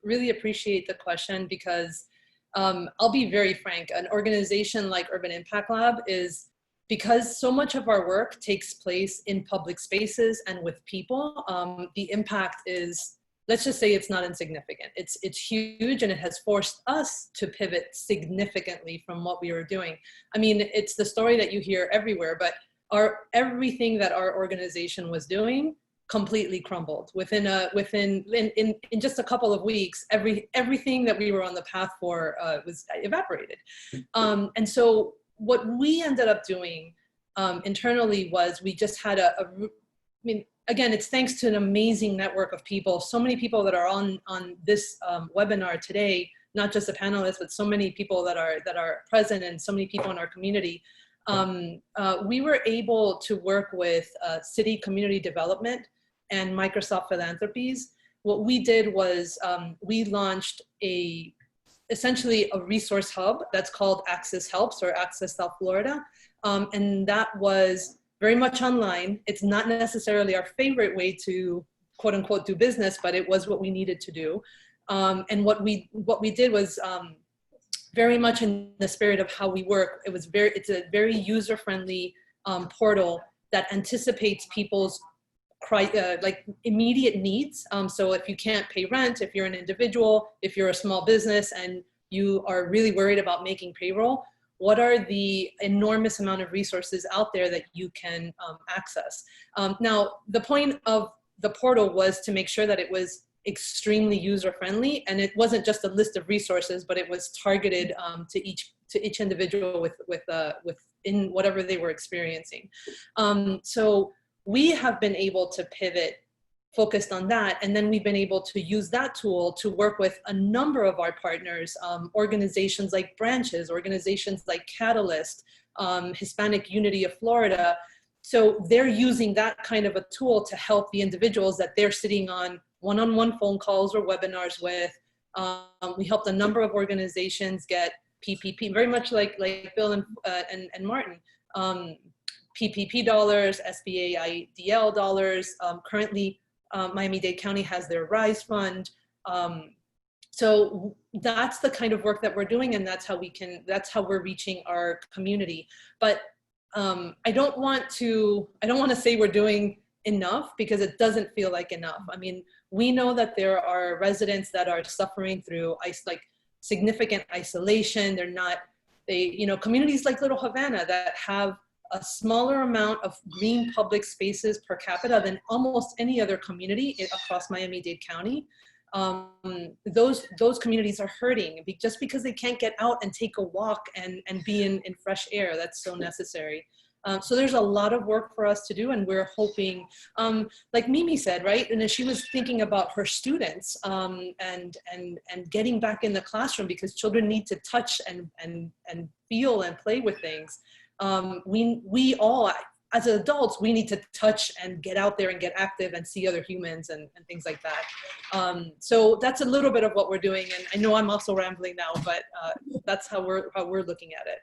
really appreciate the question because I'll be very frank, an organization like Urban Impact Lab is, because so much of our work takes place in public spaces and with people, the impact is, let's just say it's not insignificant. It's huge, and it has forced us to pivot significantly from what we were doing. I mean, it's the story that you hear everywhere, but everything that our organization was doing completely crumbled within just a couple of weeks. Everything that we were on the path for was evaporated. And so what we ended up doing internally was we just had I mean, again, it's thanks to an amazing network of people, so many people that are on this webinar today, not just the panelists, but so many people that are present and so many people in our community. We were able to work with city community development and Microsoft Philanthropies. What we did was we launched essentially a resource hub that's called Access Helps or Access South Florida. And that was very much online. It's not necessarily our favorite way to quote unquote do business, but it was what we needed to do. And what we did was very much in the spirit of how we work. It's a very user-friendly portal that anticipates people's like immediate needs. So if you can't pay rent, if you're an individual, if you're a small business and you are really worried about making payroll, what are the enormous amount of resources out there that you can access? Now, the point of the portal was to make sure that it was extremely user-friendly, and it wasn't just a list of resources, but it was targeted to each individual within whatever they were experiencing. So we have been able to pivot focused on that, and then we've been able to use that tool to work with a number of our partners, organizations like Branches, organizations like Catalyst, Hispanic Unity of Florida. So they're using that kind of a tool to help the individuals that they're sitting on one-on-one phone calls or webinars with. We helped a number of organizations get PPP, very much like Bill and Martin. PPP dollars, SBA IDL dollars. Currently, Miami-Dade County has their RISE fund. So that's the kind of work that we're doing, and that's how we're reaching our community. But I don't want to say we're doing enough, because it doesn't feel like enough. I mean, we know that there are residents that are suffering through significant isolation. Communities like Little Havana that have a smaller amount of green public spaces per capita than almost any other community across Miami-Dade County. Those communities are hurting just because they can't get out and take a walk and be in fresh air. That's so necessary. So there's a lot of work for us to do, and we're hoping, like Meme said, right? And she was thinking about her students and getting back in the classroom, because children need to touch and feel and play with things. We all, as adults, we need to touch and get out there and get active and see other humans and things like that. So that's a little bit of what we're doing. And I know I'm also rambling now, but that's how we're looking at it.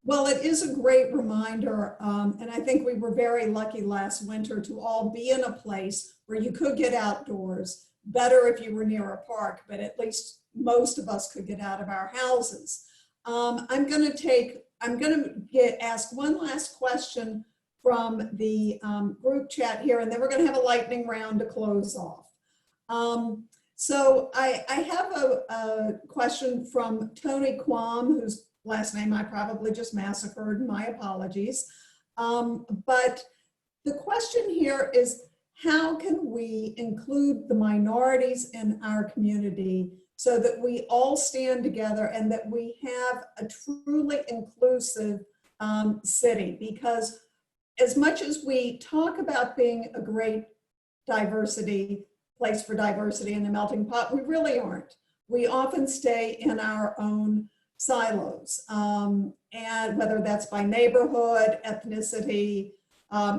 Well, it is a great reminder, and I think we were very lucky last winter to all be in a place where you could get outdoors. Better if you were near a park, but at least most of us could get out of our houses. I'm going to ask one last question from the group chat here, and then we're going to have a lightning round to close off. So I have a question from Tony Quam, whose last name I probably just massacred, my apologies. But the question here is, how can we include the minorities in our community so that we all stand together and that we have a truly inclusive city? Because as much as we talk about being a great place for diversity in the melting pot, we really aren't. We often stay in our own silos, and whether that's by neighborhood, ethnicity,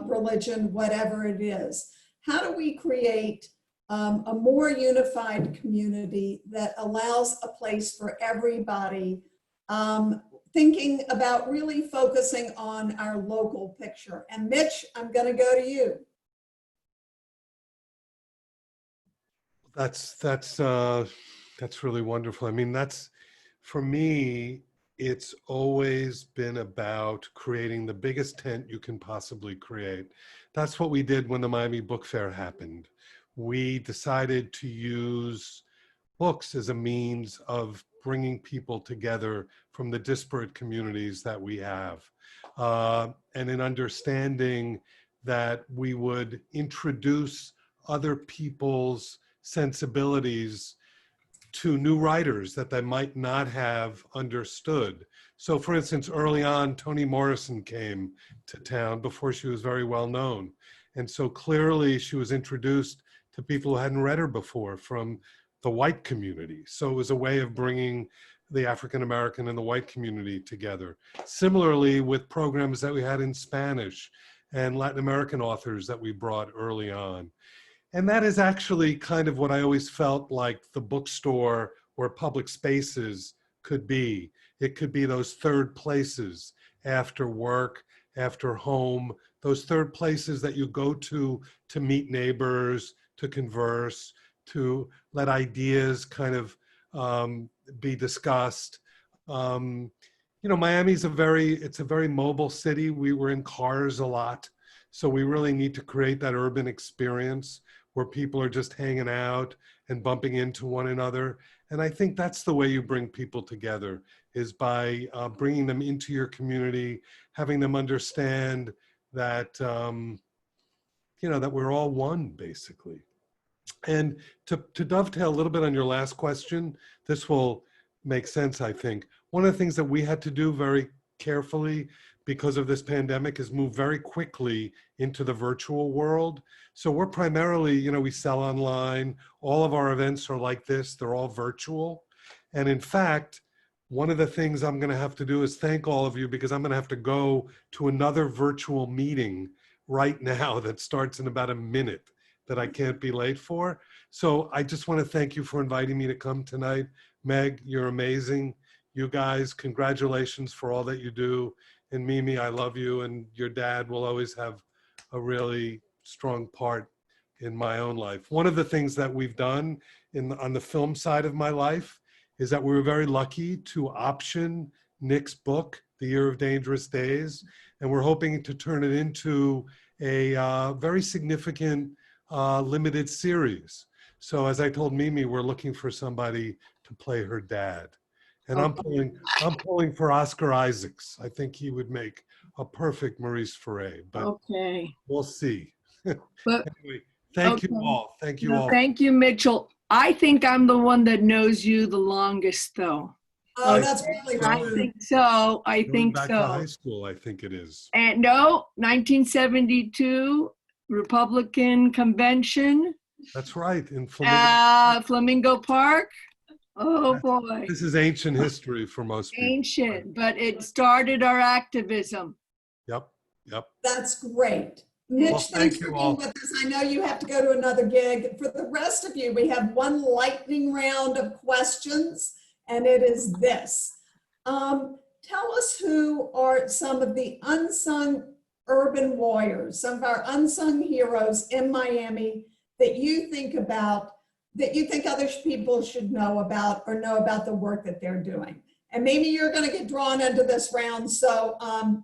religion, whatever it is. How do we create a more unified community that allows a place for everybody, thinking about really focusing on our local picture? And Mitch, I'm going to go to you.
That's really wonderful. I mean, for me, it's always been about creating the biggest tent you can possibly create. That's what we did when the Miami Book Fair happened. We decided to use books as a means of bringing people together from the disparate communities that we have. And in understanding that we would introduce other people's sensibilities to new writers that they might not have understood. So for instance, early on, Toni Morrison came to town before she was very well known. And so clearly she was introduced to people who hadn't read her before from the white community. So it was a way of bringing the African-American and the white community together. Similarly with programs that we had in Spanish and Latin American authors that we brought early on. And that is actually kind of what I always felt like the bookstore or public spaces could be. It could be those third places after work, after home, those third places that you go to meet neighbors, to converse, to let ideas kind of be discussed. You know, Miami's it's a very mobile city. We were in cars a lot. So we really need to create that urban experience where people are just hanging out and bumping into one another. And I think that's the way you bring people together, is by bringing them into your community, having them understand that, you know, that we're all one, basically. And to dovetail a little bit on your last question, this will make sense, I think. One of the things that we had to do very carefully because of this pandemic is move very quickly into the virtual world. So we're primarily, you know, we sell online. All of our events are like this. They're all virtual. And in fact, one of the things I'm going to have to do is thank all of you, because I'm going to have to go to another virtual meeting right now that starts in about a minute that I can't be late for. So I just want to thank you for inviting me to come tonight. Meg, you're amazing. You guys, congratulations for all that you do. And Meme, I love you, and your dad will always have a really strong part in my own life. One of the things that we've done on the film side of my life is that we were very lucky to option Nick's book, The Year of Dangerous Days, and we're hoping to turn it into a very significant limited series. So as I told Meme, we're looking for somebody to play her dad. And I'm pulling for Oscar Isaacs. I think he would make a perfect Maurice Ferre, but
Okay.
we'll see.
But
Anyway, thank you
okay.
all. Thank you
No,
all.
thank you, Mitchell. I think I'm the one that knows you the longest, though.
Oh, that's really
I
true.
think so. I
Going
think
back to high
so.
school, I think it is.
And no, 1972 Republican convention,
That's right. In Flamingo.
Flamingo Park. Oh boy,
This is ancient history for most people.
ancient, but it started our activism.
Yep. Yep.
That's great. Mitch,
Well,
thanks
thank
for
you
being
all.
with us. I know you have to go to another gig. For the rest of you, we have one lightning round of questions, and it is this. Tell us who are some of the unsung urban warriors, some of our unsung heroes in Miami that you think about, that you think other people should know about or know about the work that they're doing. And maybe you're going to get drawn into this round. So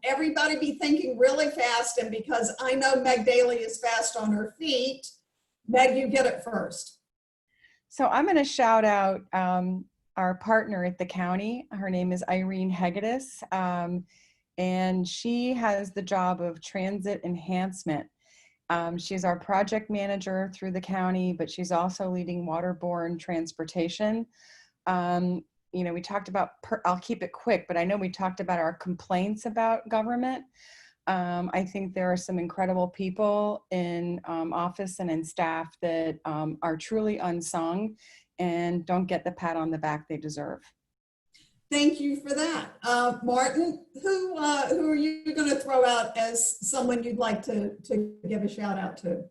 everybody be thinking really fast. And because I know Meg Daly is fast on her feet, Meg, you get it first.
So I'm going to shout out our partner at the county. Her name is Irene Hegedus, and she has the job of transit enhancement. She's our project manager through the county, but she's also leading waterborne transportation. You know, we talked about, I'll keep it quick, but I know we talked about our complaints about government. I think there are some incredible people in office and in staff that are truly unsung and don't get the pat on the back they deserve.
Thank you for that. Martin, who are you going to throw out as someone you'd like to give a shout out to?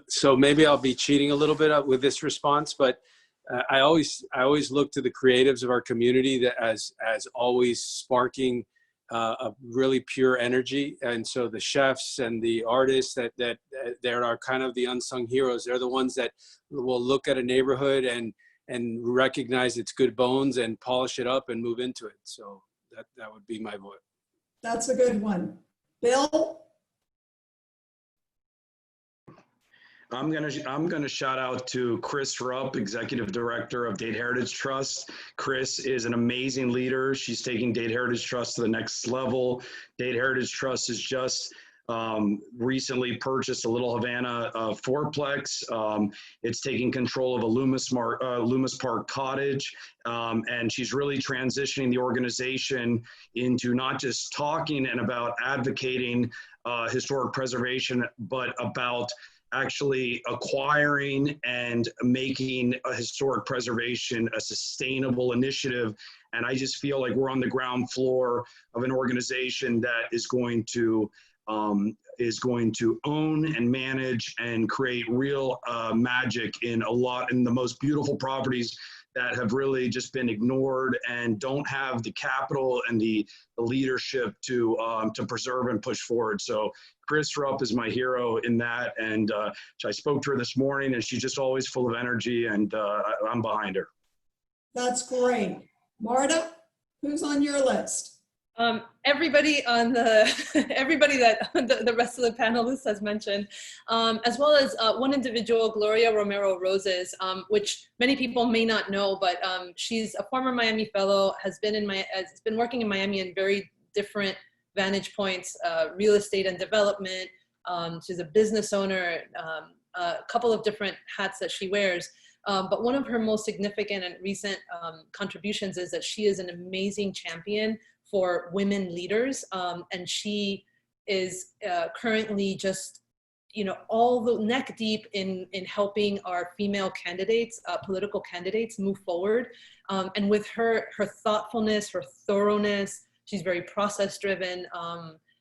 So maybe I'll be cheating a little bit with this response, but I always look to the creatives of our community that as always sparking a really pure energy. And so the chefs and the artists that there are kind of the unsung heroes. They're the ones that will look at a neighborhood and recognize its good bones and polish it up and move into it. So that would be my vote.
That's a good one. Bill?
I'm gonna shout out to Chris Rupp, Executive Director of Dade Heritage Trust. Chris is an amazing leader. She's taking Dade Heritage Trust to the next level. Dade Heritage Trust has just recently purchased a Little Havana fourplex. It's taking control of a Loomis Park cottage, and she's really transitioning the organization into not just talking and about advocating historic preservation, but about actually acquiring and making a historic preservation a sustainable initiative. And I just feel like we're on the ground floor of an organization that is going to own and manage and create real magic in the most beautiful properties that have really just been ignored and don't have the capital and the leadership to preserve and push forward. So Chris Rupp is my hero in that, and I spoke to her this morning, and she's just always full of energy, and I'm behind her.
That's great. Marta, who's on your list?
Everybody on everybody that the rest of the panelists has mentioned, as well as one individual, Gloria Romero Roses, which many people may not know, but she's a former Miami fellow, has been working in Miami in very different vantage points, real estate and development. She's a business owner, a couple of different hats that she wears. But one of her most significant and recent contributions is that she is an amazing champion for women leaders, and she is currently just, all the neck deep in helping our female candidates, political candidates, move forward. And with her thoughtfulness, her thoroughness, she's very process driven.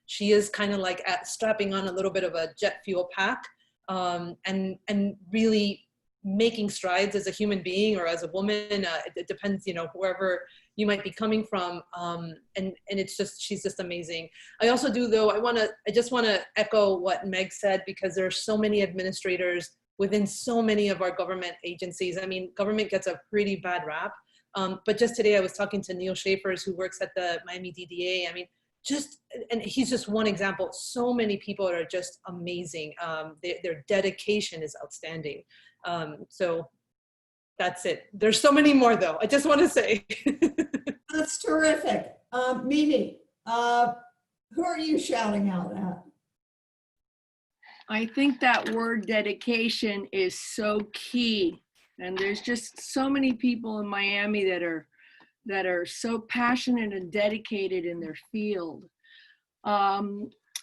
She is kind of like strapping on a little bit of a jet fuel pack, and really making strides as a human being or as a woman. It depends, wherever you might be coming from. And she's just amazing. I also do, though, I just want to echo what Meg said, because there are so many administrators within so many of our government agencies. I mean, government gets a pretty bad rap. But just today I was talking to Neil Schaefers, who works at the Miami DDA. I mean, and he's just one example. So many people are just amazing. Their dedication is outstanding. So
That's it. There's so many more though. I just want to say.
That's terrific. Mimi, who are you shouting out at?
I think that word dedication is so key. And there's just so many people in Miami that are so passionate and dedicated in their field.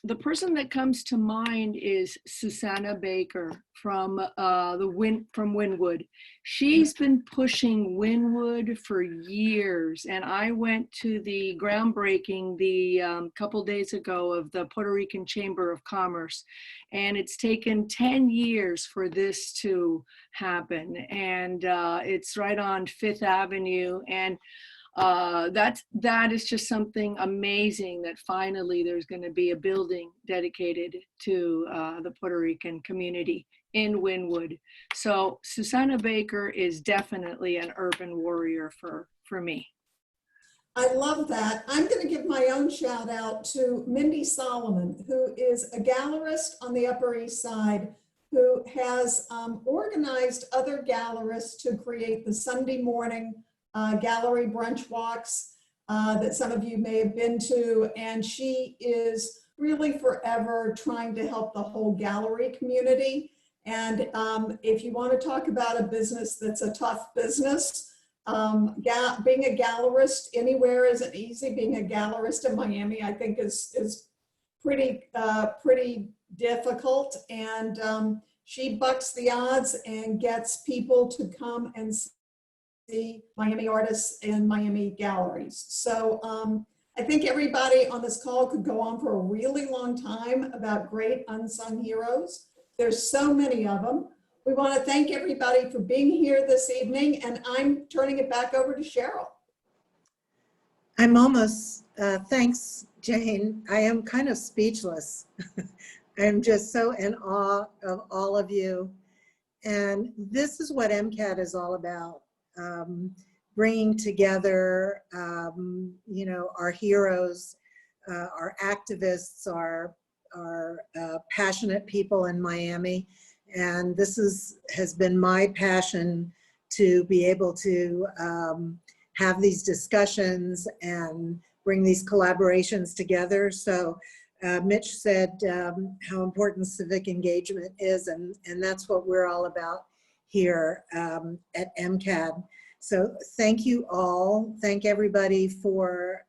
The person that comes to mind is Susanna Baker from Wynwood. She's been pushing Wynwood for years, and I went to the groundbreaking the couple days ago of the Puerto Rican Chamber of Commerce, and it's taken 10 years for this to happen, and it's right on Fifth Avenue, and that is just something amazing that finally there's going to be a building dedicated to the Puerto Rican community in Wynwood. So Susanna Baker is definitely an urban warrior for me.
I love that. I'm going to give my own shout out to Mindy Solomon, who is a gallerist on the Upper East Side, who has organized other gallerists to create the Sunday morning gallery brunch walks that some of you may have been to, and she is really forever trying to help the whole gallery community. And if you want to talk about a business that's a tough business, being a gallerist anywhere isn't easy. Being a gallerist in Miami, I think, is pretty difficult, and she bucks the odds and gets people to come and see Miami artists in Miami galleries. So I think everybody on this call could go on for a really long time about great unsung heroes. There's so many of them. We want to thank everybody for being here this evening, and I'm turning it back over to Cheryl.
I'm almost, thanks, Jane. I am kind of speechless. I'm just so in awe of all of you. And this is what MCAT is all about. Bringing together, you know, our heroes, our activists, our passionate people in Miami. And this has been my passion to be able to have these discussions and bring these collaborations together. So Mitch said how important civic engagement is, and that's what we're all about here at MCAD. So thank you all. Thank everybody for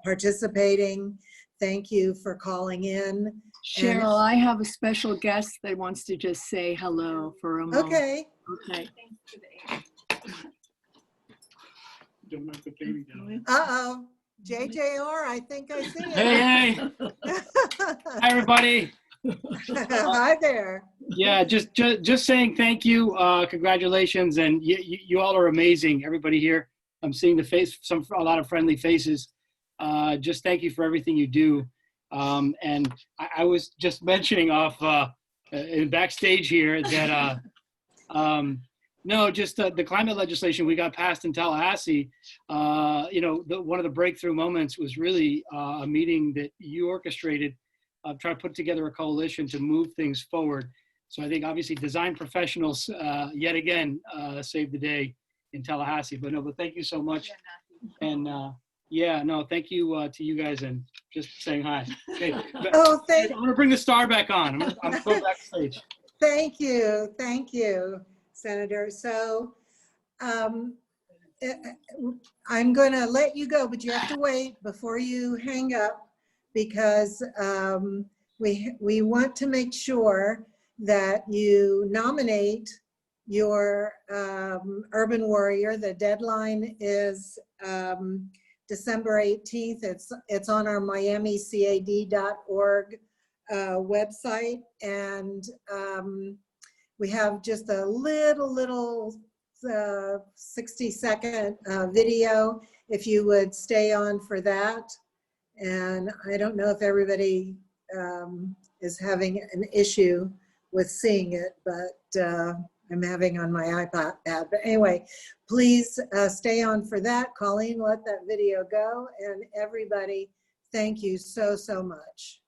participating. Thank you for calling in.
Cheryl, I have a special guest that wants to just say hello for a moment.
Okay.
Okay.
Uh-oh. JJR, I think I see it.
Hey. Hi, everybody.
Hi there.
Yeah, just saying thank you, congratulations, and you all are amazing. Everybody here, I'm seeing a lot of friendly faces. Just thank you for everything you do. And I was just mentioning off in backstage here that no, just the climate legislation we got passed in Tallahassee. You know, one of the breakthrough moments was really a meeting that you orchestrated. Try to put together a coalition to move things forward. So I think obviously design professionals yet again saved the day in Tallahassee. But thank you so much. And yeah, no, thank you to you guys, and just saying hi. Okay.
Oh,
I'm gonna bring the star back on. I'm going backstage.
Thank you, Senator. So I'm going to let you go, but you have to wait before you hang up, because we want to make sure that you nominate your urban warrior. The deadline is December 18th. It's on our miamicad.org website, and we have just a little 60-second video, if you would stay on for that. And I don't know if everybody is having an issue with seeing it, but I'm having on my iPad. But anyway, please stay on for that. Colleen, let that video go. And everybody, thank you so much.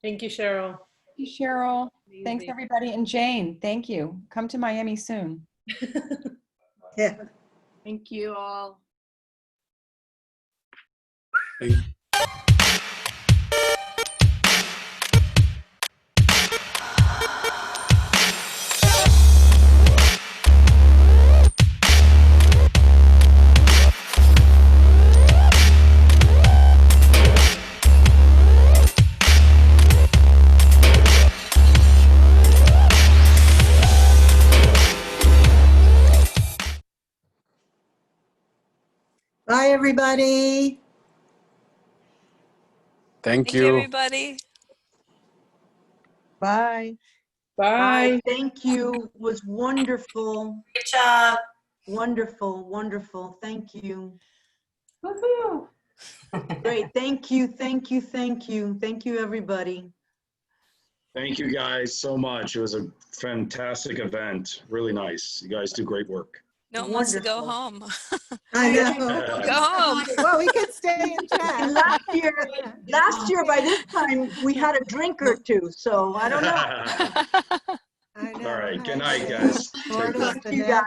Thank you, Cheryl.
you, Cheryl. Thanks,
Amazing.
everybody. And Jane, thank you. Come to Miami soon.
Yeah.
Thank you all.
Bye, everybody.
Thank
Thank you, everybody.
Bye.
Bye. Thank you. It was wonderful.
Great job.
Wonderful, wonderful. Thank you.
Woohoo.
Great. Thank you. Thank you. Thank you. Thank you, everybody.
Thank you guys so much. It was a fantastic event. Really nice. You guys do great work.
No one wants to go
Wonderful.
home.
I know.
Go home.
Well, we could stay and chat.
And last year by this time, we had a drink or two, so I don't know.
I know.
All right. Good night, guys. Take care.
Thank you, guys.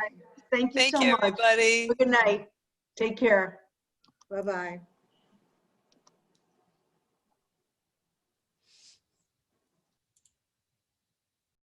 Thank you
Thank
so
you,
much.
everybody.
Good night. Take care.
Bye-bye.